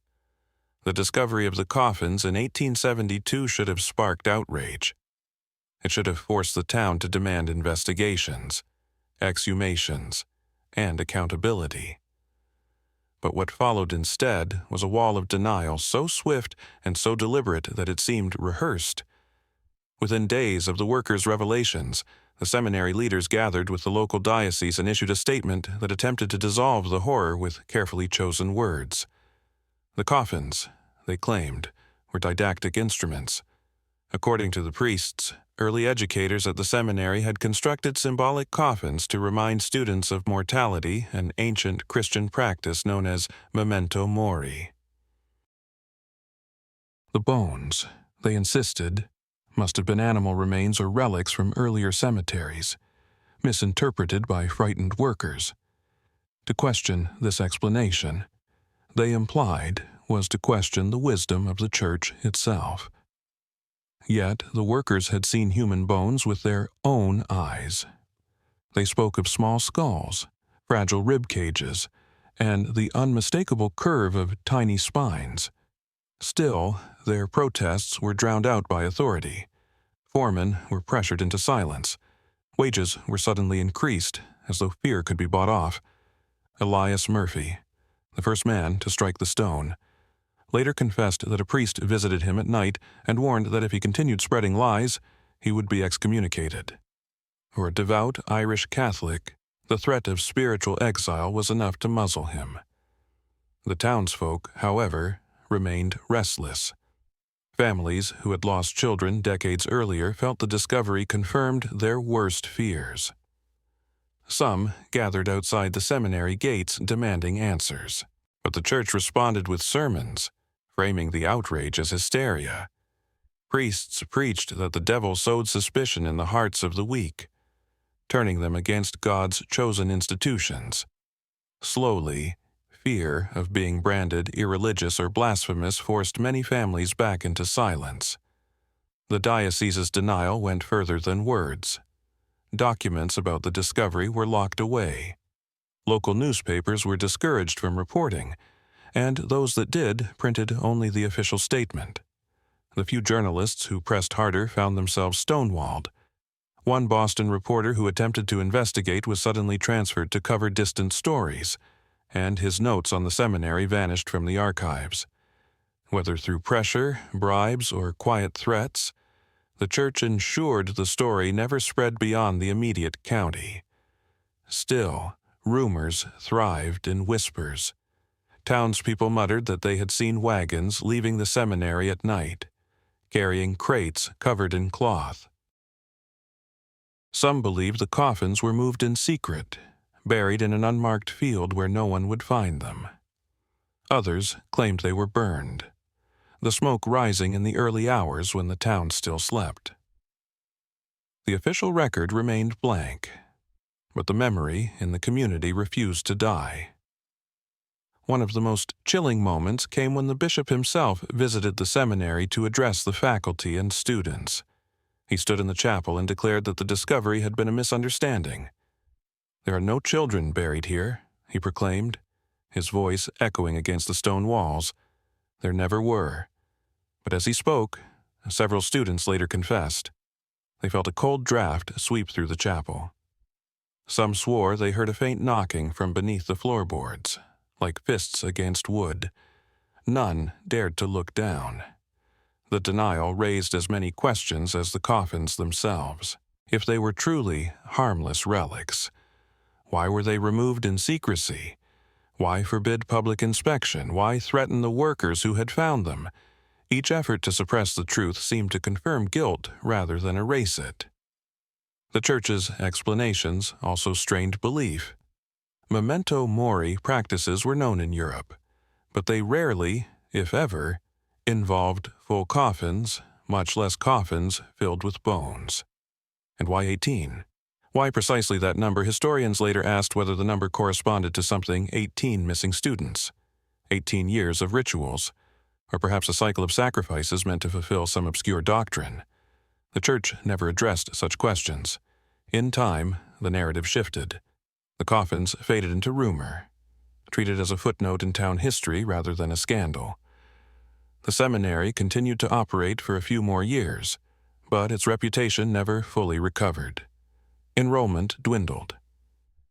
The discovery of the coffins in 1872 should have sparked outrage. It should have forced the town to demand investigations, exhumations, and accountability. But what followed instead was a wall of denial so swift and so deliberate that it seemed rehearsed. Within days of the workers' revelations, the seminary leaders gathered with the local diocese and issued a statement that attempted to dissolve the horror with carefully chosen words. The coffins, they claimed, were didactic instruments. According to the priests, early educators at the seminary had constructed symbolic coffins to remind students of mortality, an ancient Christian practice known as memento mori. The bones, they insisted, must have been animal remains or relics from earlier cemeteries, misinterpreted by frightened workers. To question this explanation, they implied, was to question the wisdom of the church itself. Yet the workers had seen human bones with their own eyes. They spoke of small skulls, fragile rib cages, and the unmistakable curve of tiny spines. Still, their protests were drowned out by authority. Foremen were pressured into silence. Wages were suddenly increased, as though fear could be bought off. Elias Murphy, the first man to strike the stone, later confessed that a priest visited him at night and warned that if he continued spreading lies, he would be excommunicated. For a devout Irish Catholic, the threat of spiritual exile was enough to muzzle him. The townsfolk, however, remained restless. Families who had lost children decades earlier felt the discovery confirmed their worst fears. Some gathered outside the seminary gates demanding answers, but the church responded with sermons, framing the outrage as hysteria. Priests preached that the devil sowed suspicion in the hearts of the weak, turning them against God's chosen institutions. Slowly, fear of being branded irreligious or blasphemous forced many families back into silence. The diocese's denial went further than words. Documents about the discovery were locked away. Local newspapers were discouraged from reporting, and those that did printed only the official statement. The few journalists who pressed harder found themselves stonewalled. One Boston reporter who attempted to investigate was suddenly transferred to cover distant stories, and his notes on the seminary vanished from the archives. Whether through pressure, bribes, or quiet threats, the church ensured the story never spread beyond the immediate county. Still, rumors thrived in whispers. Townspeople muttered that they had seen wagons leaving the seminary at night, carrying crates covered in cloth. Some believed the coffins were moved in secret, buried in an unmarked field where no one would find them. Others claimed they were burned, the smoke rising in the early hours when the town still slept. The official record remained blank, but the memory in the community refused to die. One of the most chilling moments came when the bishop himself visited the seminary to address the faculty and students. He stood in the chapel and declared that the discovery had been a misunderstanding. "There are no children buried here," he proclaimed, his voice echoing against the stone walls. "There never were." But as he spoke, several students later confessed. They felt a cold draft sweep through the chapel. Some swore they heard a faint knocking from beneath the floorboards, like fists against wood. None dared to look down. The denial raised as many questions as the coffins themselves. If they were truly harmless relics, why were they removed in secrecy? Why forbid public inspection? Why threaten the workers who had found them? Each effort to suppress the truth seemed to confirm guilt rather than erase it. The church's explanations also strained belief. Memento mori practices were known in Europe, but they rarely, if ever, involved full coffins, much less coffins filled with bones. And why 18? Why precisely that number? Historians later asked whether the number corresponded to something 18 missing students, 18 years of rituals, or perhaps a cycle of sacrifices meant to fulfill some obscure doctrine. The Church never addressed such questions. In time, the narrative shifted. The coffins faded into rumor, treated as a footnote in town history rather than a scandal. The seminary continued to operate for a few more years, but its reputation never fully recovered. Enrollment dwindled.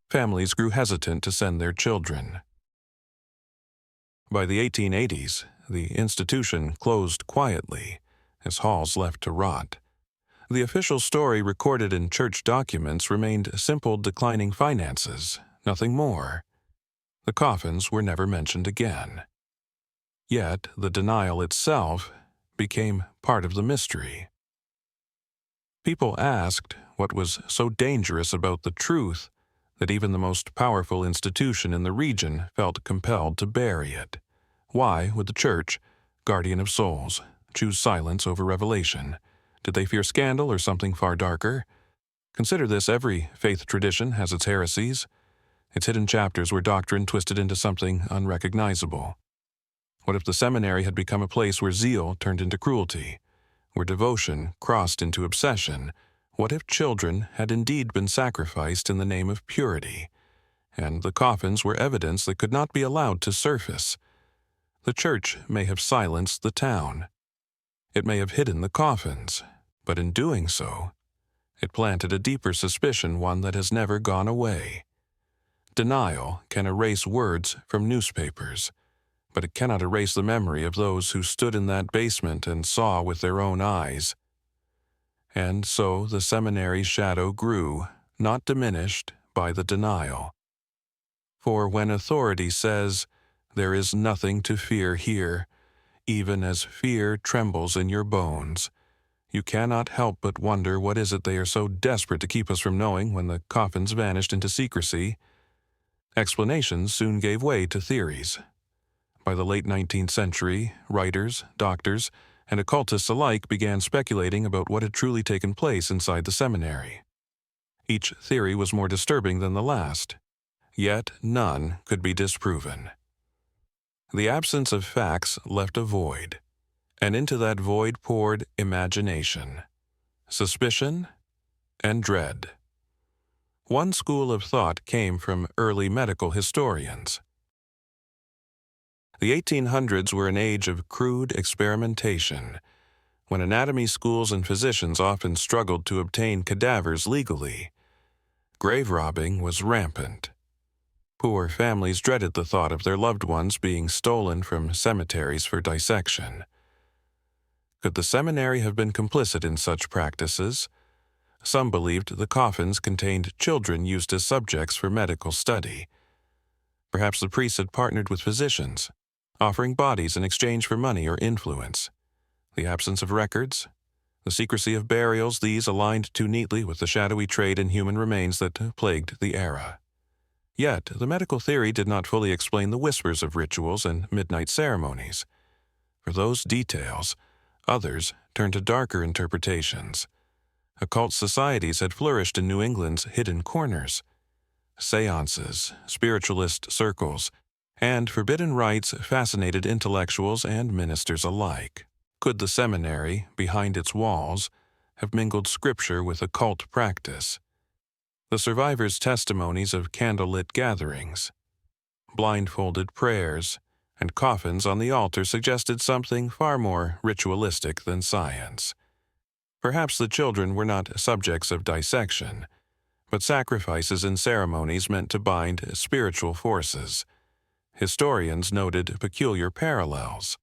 Families grew hesitant to send their children. By the 1880s, the institution closed quietly, as halls left to rot. The official story recorded in church documents remained simple declining finances, nothing more. The coffins were never mentioned again. Yet the denial itself became part of the mystery. People asked what was so dangerous about the truth that even the most powerful institution in the region felt compelled to bury it. Why would the Church, guardian of souls, choose silence over revelation? Did they fear scandal or something far darker? Consider this: every faith tradition has its heresies, its hidden chapters where doctrine twisted into something unrecognizable. What if the seminary had become a place where zeal turned into cruelty, where devotion crossed into obsession? What if children had indeed been sacrificed in the name of purity, and the coffins were evidence that could not be allowed to surface? The Church may have silenced the town. It may have hidden the coffins, but in doing so, it planted a deeper suspicion, one that has never gone away. Denial can erase words from newspapers, but it cannot erase the memory of those who stood in that basement and saw with their own eyes. And so the seminary's shadow grew, not diminished, by the denial. For when authority says, "There is nothing to fear here," even as fear trembles in your bones, you cannot help but wonder what is it they are so desperate to keep us from knowing when the coffins vanished into secrecy. Explanations soon gave way to theories. By the late 19th century, writers, doctors, and occultists alike began speculating about what had truly taken place inside the seminary. Each theory was more disturbing than the last, yet none could be disproven. The absence of facts left a void, and into that void poured imagination, suspicion, and dread. One school of thought came from early medical historians. The 1800s were an age of crude experimentation, when anatomy schools and physicians often struggled to obtain cadavers legally. Grave robbing was rampant. Poor families dreaded the thought of their loved ones being stolen from cemeteries for dissection. Could the seminary have been complicit in such practices? Some believed the coffins contained children used as subjects for medical study. Perhaps the priests had partnered with physicians, offering bodies in exchange for money or influence. The absence of records, the secrecy of burials, these aligned too neatly with the shadowy trade in human remains that plagued the era. Yet, the medical theory did not fully explain the whispers of rituals and midnight ceremonies. For those details, others turned to darker interpretations. Occult societies had flourished in New England's hidden corners. Seances, spiritualist circles, and forbidden rites fascinated intellectuals and ministers alike. Could the seminary, behind its walls, have mingled scripture with occult practice? The survivors' testimonies of candlelit gatherings, blindfolded prayers, and coffins on the altar suggested something far more ritualistic than science. Perhaps the children were not subjects of dissection, but sacrifices and ceremonies meant to bind spiritual forces. Historians noted peculiar parallels.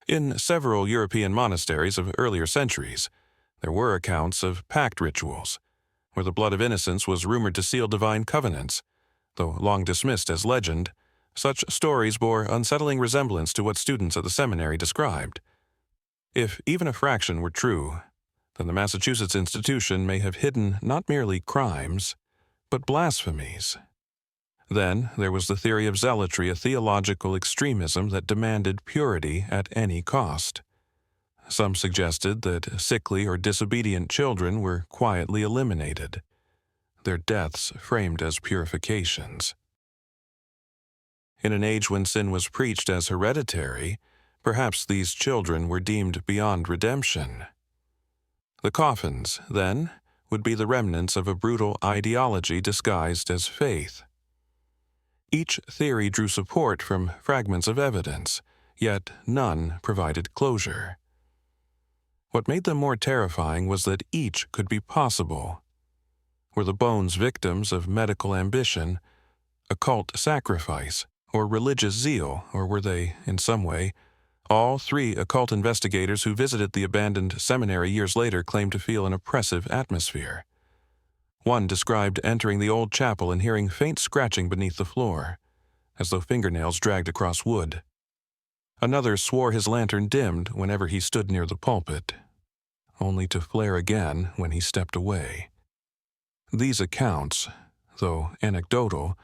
In several European monasteries of earlier centuries, there were accounts of pact rituals, where the blood of innocents was rumored to seal divine covenants. Though long dismissed as legend, such stories bore unsettling resemblance to what students at the seminary described. If even a fraction were true, then the Massachusetts institution may have hidden not merely crimes, but blasphemies. Then there was the theory of zealotry, a theological extremism that demanded purity at any cost. Some suggested that sickly or disobedient children were quietly eliminated. their deaths framed as purifications. In an age when sin was preached as hereditary, perhaps these children were deemed beyond redemption. The coffins, then, would be the remnants of a brutal ideology disguised as faith. Each theory drew support from fragments of evidence, yet none provided closure. What made them more terrifying was that each could be possible. Were the bones victims of medical ambition, occult sacrifice, or religious zeal, or were they, in some way, all three occult investigators who visited the abandoned seminary years later claimed to feel an oppressive atmosphere. One described entering the old chapel and hearing faint scratching beneath the floor, as though fingernails dragged across wood. Another swore his lantern dimmed whenever he stood near the pulpit, only to flare again when he stepped away. These accounts, though anecdotal,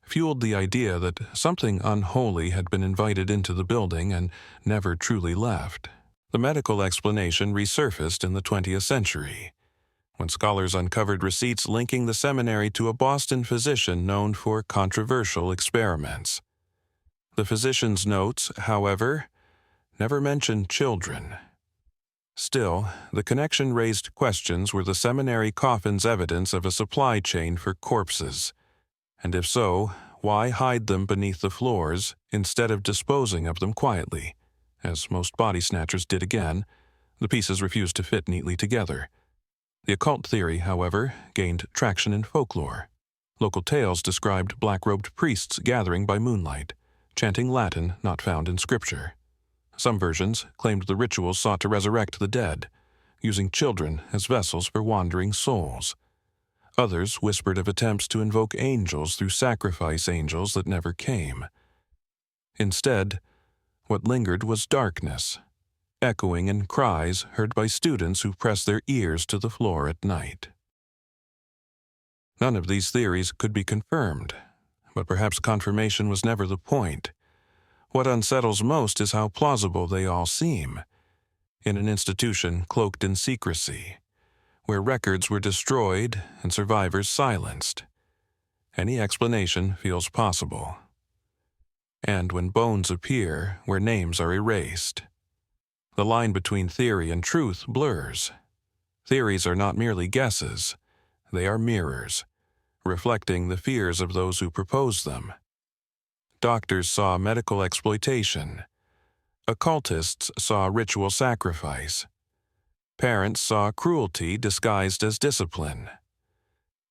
fueled the idea that something unholy had been invited into the building and never truly left. The medical explanation resurfaced in the 20th century, when scholars uncovered receipts linking the seminary to a Boston physician known for controversial experiments. The physician's notes, however, never mentioned children. Still, the connection raised questions: were the seminary coffins evidence of a supply chain for corpses? And if so, why hide them beneath the floors instead of disposing of them quietly? As most body snatchers did again, the pieces refused to fit neatly together. The occult theory, however, gained traction in folklore. Local tales described black-robed priests gathering by moonlight, chanting Latin not found in scripture. Some versions claimed the rituals sought to resurrect the dead, using children as vessels for wandering souls. Others whispered of attempts to invoke angels through sacrifice angels that never came. Instead, what lingered was darkness, echoing in cries heard by students who pressed their ears to the floor at night. None of these theories could be confirmed, but perhaps confirmation was never the point. What unsettles most is how plausible they all seem, in an institution cloaked in secrecy, where records were destroyed and survivors silenced. Any explanation feels possible. And when bones appear where names are erased, the line between theory and truth blurs. Theories are not merely guesses, they are mirrors, reflecting the fears of those who propose them. Doctors saw medical exploitation. Occultists saw ritual sacrifice. Parents saw cruelty disguised as discipline.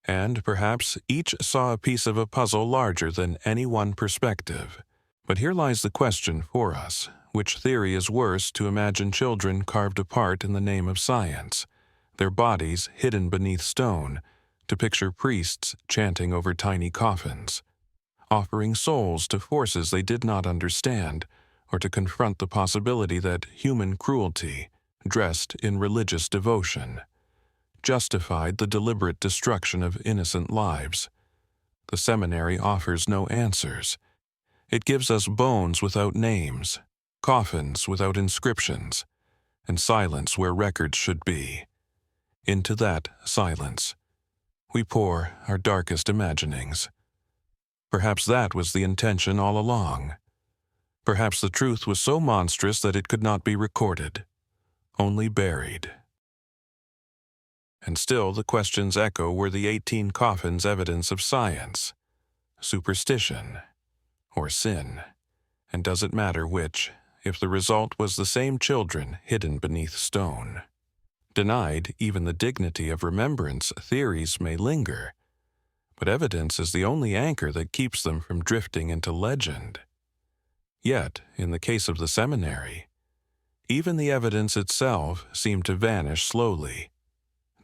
And perhaps each saw a piece of a puzzle larger than any one perspective. But here lies the question for us: which theory is worse, to imagine children carved apart in the name of science, their bodies hidden beneath stone, to picture priests chanting over tiny coffins, offering souls to forces they did not understand, or to confront the possibility that human cruelty, dressed in religious devotion, justified the deliberate destruction of innocent lives? The seminary offers no answers. It gives us bones without names, coffins without inscriptions, and silence where records should be. Into that silence, we pour our darkest imaginings. Perhaps that was the intention all along. Perhaps the truth was so monstrous that it could not be recorded, only buried. And still the questions echo: were the 18 coffins evidence of science, superstition, or sin? And does it matter which, if the result was the same children hidden beneath stone? Denied even the dignity of remembrance, theories may linger, but evidence is the only anchor that keeps them from drifting into legend. Yet, in the case of the seminary, even the evidence itself seemed to vanish slowly,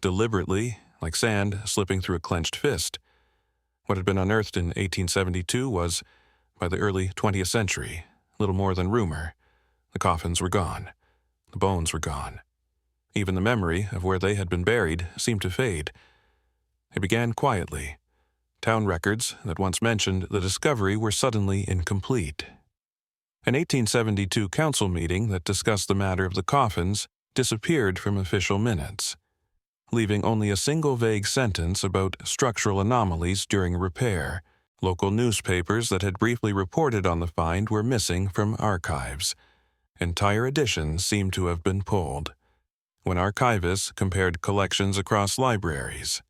deliberately, like sand slipping through a clenched fist. What had been unearthed in 1872 was, by the early 20th century, little more than rumor. The coffins were gone. The bones were gone. Even the memory of where they had been buried seemed to fade. It began quietly. Town records that once mentioned the discovery were suddenly incomplete. An 1872 council meeting that discussed the matter of the coffins disappeared from official minutes. leaving only a single vague sentence about structural anomalies during repair. Local newspapers that had briefly reported on the find were missing from archives. Entire editions seemed to have been pulled. When archivists compared collections across libraries,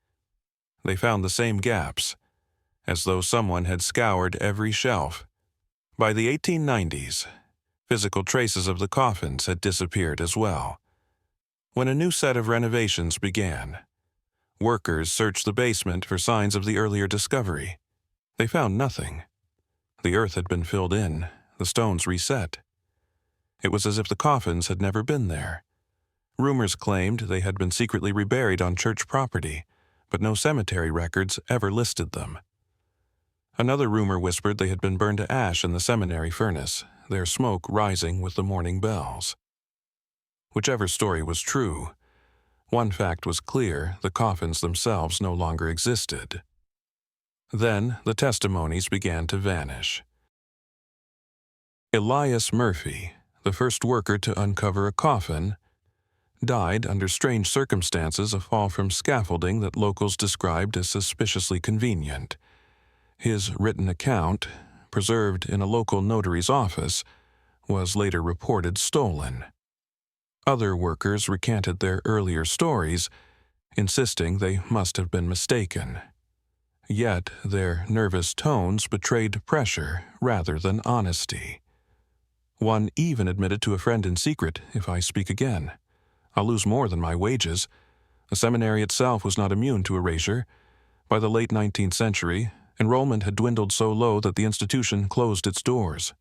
they found the same gaps, as though someone had scoured every shelf. By the 1890s, physical traces of the coffins had disappeared as well. When a new set of renovations began, workers searched the basement for signs of the earlier discovery. They found nothing. The earth had been filled in, the stones reset. It was as if the coffins had never been there. Rumors claimed they had been secretly reburied on church property, but no cemetery records ever listed them. Another rumor whispered they had been burned to ash in the seminary furnace, their smoke rising with the morning bells. Whichever story was true, one fact was clear: the coffins themselves no longer existed. Then the testimonies began to vanish. Elias Murphy, the first worker to uncover a coffin, died under strange circumstances, a fall from scaffolding that locals described as suspiciously convenient. His written account, preserved in a local notary's office, was later reported stolen. Other workers recanted their earlier stories, insisting they must have been mistaken. Yet their nervous tones betrayed pressure rather than honesty. One even admitted to a friend in secret, "If I speak again, I'll lose more than my wages." The seminary itself was not immune to erasure. By the late 19th century, enrollment had dwindled so low that the institution closed its doors.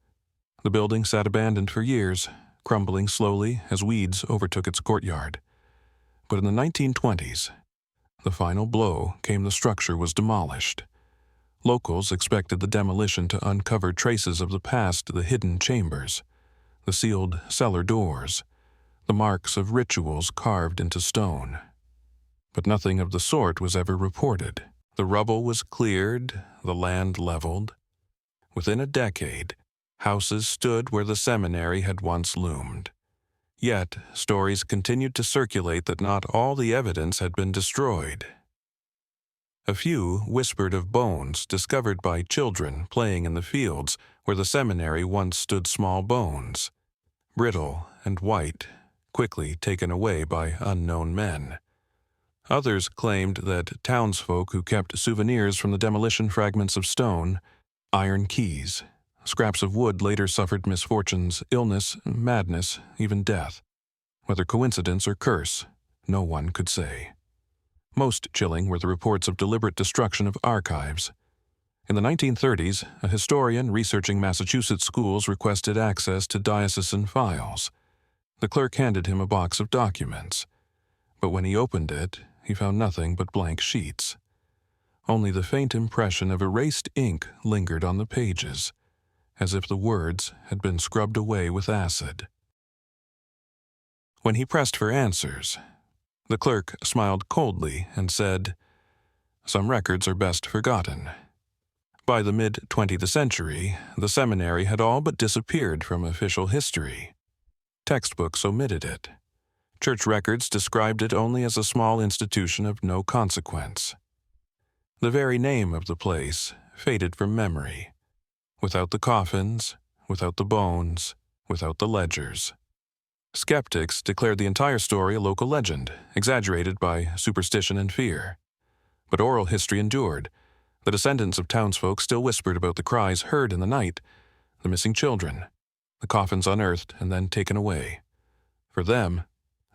The building sat abandoned for years, crumbling slowly as weeds overtook its courtyard. But in the 1920s, the final blow came. The structure was demolished. Locals expected the demolition to uncover traces of the past: the hidden chambers, the sealed cellar doors, the marks of rituals carved into stone. But nothing of the sort was ever reported. The rubble was cleared, the land leveled. Within a decade, houses stood where the seminary had once loomed. Yet, stories continued to circulate that not all the evidence had been destroyed. A few whispered of bones discovered by children playing in the fields where the seminary once stood. Small bones, brittle and white, quickly taken away by unknown men. Others claimed that townsfolk who kept souvenirs from the demolition: fragments of stone, iron keys, scraps of wood, later suffered misfortunes, illness, madness, even death. Whether coincidence or curse, no one could say. Most chilling were the reports of deliberate destruction of archives. In the 1930s, a historian researching Massachusetts schools requested access to diocesan files. The clerk handed him a box of documents, but when he opened it, he found nothing but blank sheets. Only the faint impression of erased ink lingered on the pages, as if the words had been scrubbed away with acid. When he pressed for answers, the clerk smiled coldly and said, "Some records are best forgotten." By the mid-20th century, the seminary had all but disappeared from official history. Textbooks omitted it. Church records described it only as a small institution of no consequence. The very name of the place faded from memory. Without the coffins, without the bones, without the ledgers. Skeptics declared the entire story a local legend, exaggerated by superstition and fear. But oral history endured. The descendants of townsfolk still whispered about the cries heard in the night, the missing children, the coffins unearthed and then taken away. For them,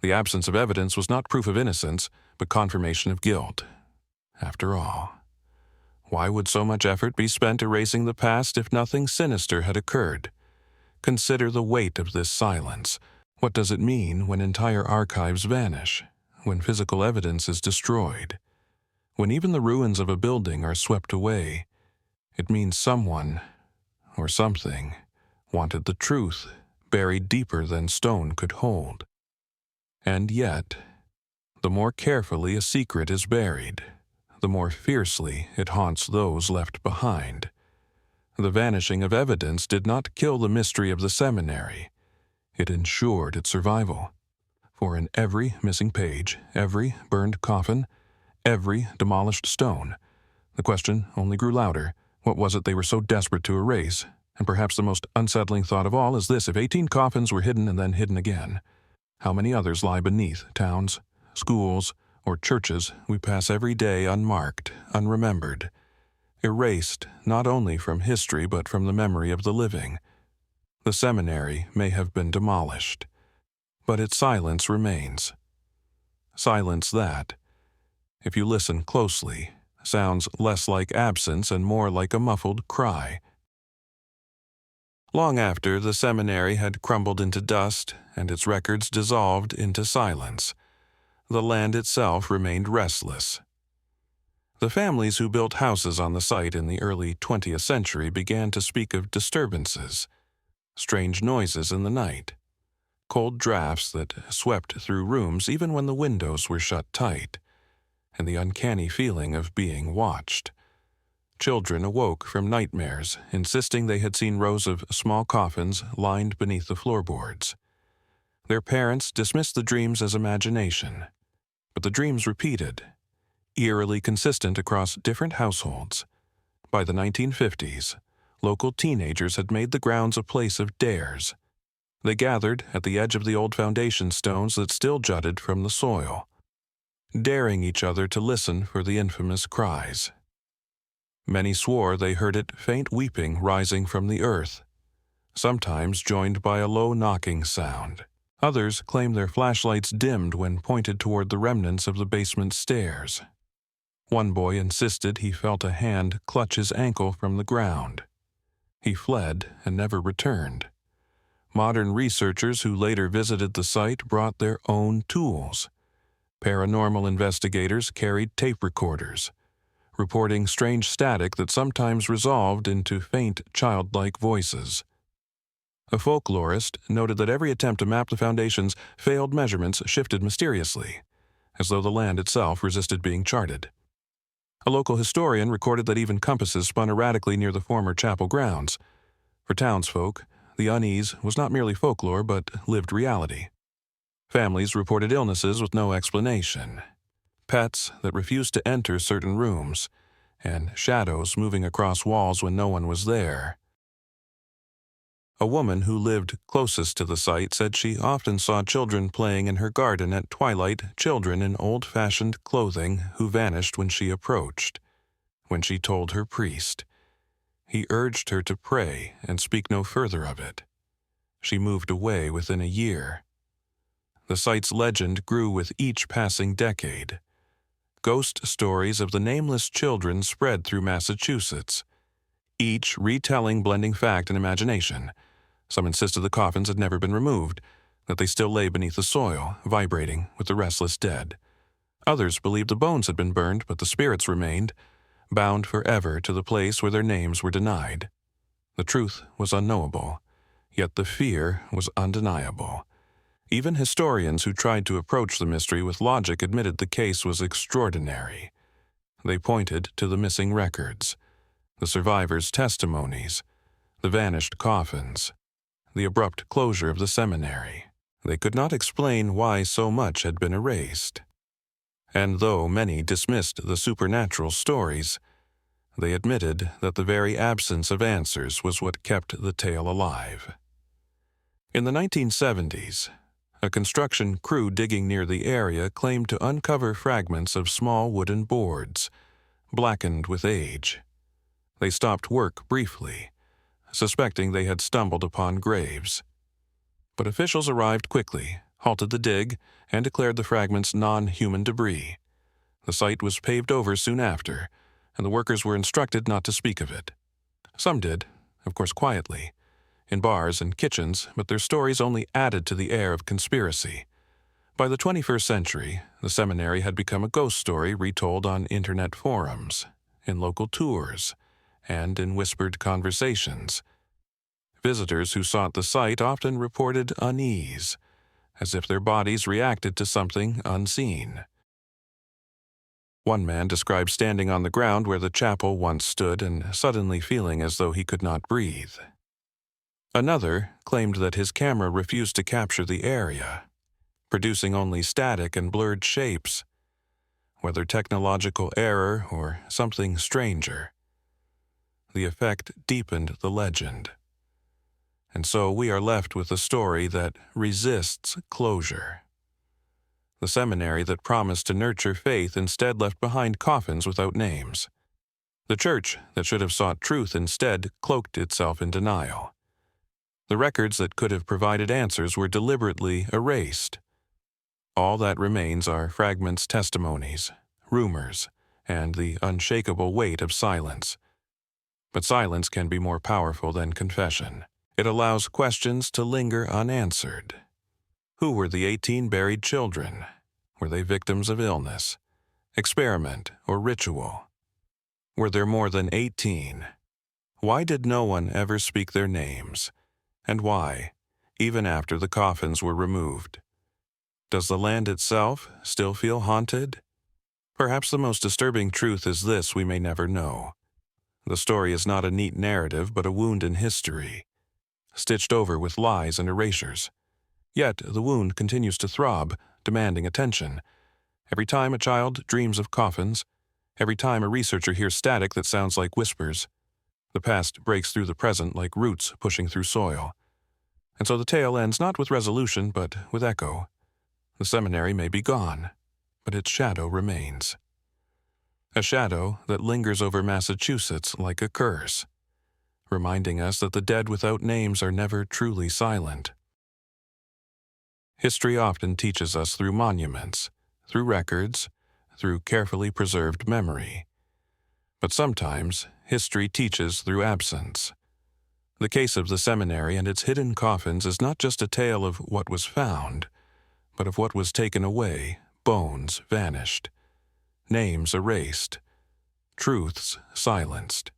the absence of evidence was not proof of innocence, but confirmation of guilt. After all, why would so much effort be spent erasing the past if nothing sinister had occurred? Consider the weight of this silence. What does it mean when entire archives vanish, when physical evidence is destroyed, when even the ruins of a building are swept away? It means someone, or something, wanted the truth buried deeper than stone could hold. And yet, the more carefully a secret is buried, the more fiercely it haunts those left behind. The vanishing of evidence did not kill the mystery of the seminary. It ensured its survival. for in every missing page, every burned coffin, every demolished stone, the question only grew louder: what was it they were so desperate to erase? And perhaps the most unsettling thought of all is this: if 18 coffins were hidden and then hidden again, how many others lie beneath towns, schools, or churches we pass every day unmarked, unremembered, erased not only from history but from the memory of the living? The seminary may have been demolished, but its silence remains. Silence that, if you listen closely, sounds less like absence and more like a muffled cry. Long after the seminary had crumbled into dust and its records dissolved into silence, the land itself remained restless. The families who built houses on the site in the early 20th century began to speak of disturbances, strange noises in the night, cold drafts that swept through rooms even when the windows were shut tight, and the uncanny feeling of being watched. Children awoke from nightmares, insisting they had seen rows of small coffins lined beneath the floorboards. Their parents dismissed the dreams as imagination, but the dreams repeated, eerily consistent across different households. By the 1950s, local teenagers had made the grounds a place of dares. They gathered at the edge of the old foundation stones that still jutted from the soil, daring each other to listen for the infamous cries. Many swore they heard it faint weeping rising from the earth, sometimes joined by a low knocking sound. Others claimed their flashlights dimmed when pointed toward the remnants of the basement stairs. One boy insisted he felt a hand clutch his ankle from the ground. He fled and never returned. Modern researchers who later visited the site brought their own tools. Paranormal investigators carried tape recorders, reporting strange static that sometimes resolved into faint, childlike voices. A folklorist noted that every attempt to map the foundation's failed measurements shifted mysteriously, as though the land itself resisted being charted. A local historian recorded that even compasses spun erratically near the former chapel grounds. For townsfolk, the unease was not merely folklore but lived reality. Families reported illnesses with no explanation, pets that refused to enter certain rooms, and shadows moving across walls when no one was there. A woman who lived closest to the site said she often saw children playing in her garden at twilight, children in old-fashioned clothing who vanished when she approached. When she told her priest, he urged her to pray and speak no further of it. She moved away within a year. The site's legend grew with each passing decade. Ghost stories of the nameless children spread through Massachusetts, each retelling blending fact and imagination. Some insisted the coffins had never been removed, that they still lay beneath the soil, vibrating with the restless dead. Others believed the bones had been burned, but the spirits remained, bound forever to the place where their names were denied. The truth was unknowable, yet the fear was undeniable. Even historians who tried to approach the mystery with logic admitted the case was extraordinary. They pointed to the missing records, the survivors' testimonies, the vanished coffins, the abrupt closure of the seminary. They could not explain why so much had been erased. And though many dismissed the supernatural stories, they admitted that the very absence of answers was what kept the tale alive. In the 1970s, a construction crew digging near the area claimed to uncover fragments of small wooden boards, blackened with age. They stopped work briefly, suspecting they had stumbled upon graves. But officials arrived quickly, halted the dig, and declared the fragments non-human debris. The site was paved over soon after, and the workers were instructed not to speak of it. Some did, of course quietly, in bars and kitchens, but their stories only added to the air of conspiracy. By the 21st century, the seminary had become a ghost story retold on internet forums, in local tours, and in whispered conversations. Visitors who sought the site often reported unease, as if their bodies reacted to something unseen. One man described standing on the ground where the chapel once stood and suddenly feeling as though he could not breathe. Another claimed that his camera refused to capture the area. producing only static and blurred shapes. Whether technological error or something stranger, the effect deepened the legend. And so we are left with a story that resists closure. The seminary that promised to nurture faith instead left behind coffins without names. The church that should have sought truth instead cloaked itself in denial. The records that could have provided answers were deliberately erased. All that remains are fragments, testimonies, rumors, and the unshakable weight of silence. But silence can be more powerful than confession. It allows questions to linger unanswered. Who were the 18 buried children? Were they victims of illness, experiment, or ritual? Were there more than 18? Why did no one ever speak their names? And why, even after the coffins were removed? Does the land itself still feel haunted? Perhaps the most disturbing truth is this: we may never know. The story is not a neat narrative, but a wound in history, stitched over with lies and erasures. Yet the wound continues to throb, demanding attention. Every time a child dreams of coffins, every time a researcher hears static that sounds like whispers, the past breaks through the present like roots pushing through soil. And so the tale ends not with resolution, but with echo. The seminary may be gone, but its shadow remains. A shadow that lingers over Massachusetts like a curse, reminding us that the dead without names are never truly silent. History often teaches us through monuments, through records, through carefully preserved memory. But sometimes history teaches through absence. The case of the seminary and its hidden coffins is not just a tale of what was found, but of what was taken away, bones vanished, names erased, truths silenced.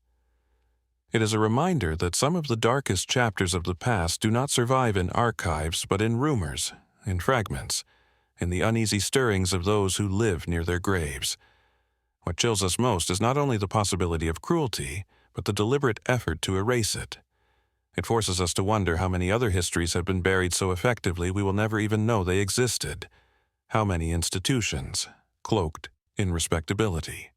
It is a reminder that some of the darkest chapters of the past do not survive in archives, but in rumors, in fragments, in the uneasy stirrings of those who live near their graves. What chills us most is not only the possibility of cruelty, but the deliberate effort to erase it. It forces us to wonder how many other histories have been buried so effectively we will never even know they existed. How many institutions, cloaked in respectability,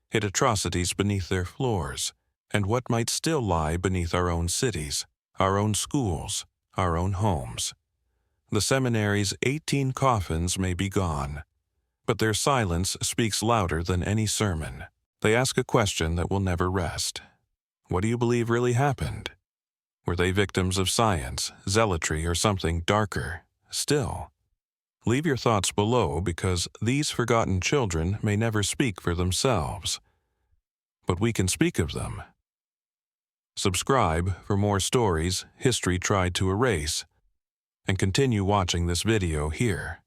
hid atrocities beneath their floors, and what might still lie beneath our own cities, our own schools, our own homes. The seminary's 18 coffins may be gone, but their silence speaks louder than any sermon. They ask a question that will never rest. What do you believe really happened? Were they victims of science, zealotry, or something darker still? Leave your thoughts below, because these forgotten children may never speak for themselves. But we can speak of them. Subscribe for more stories history tried to erase, and continue watching this video here.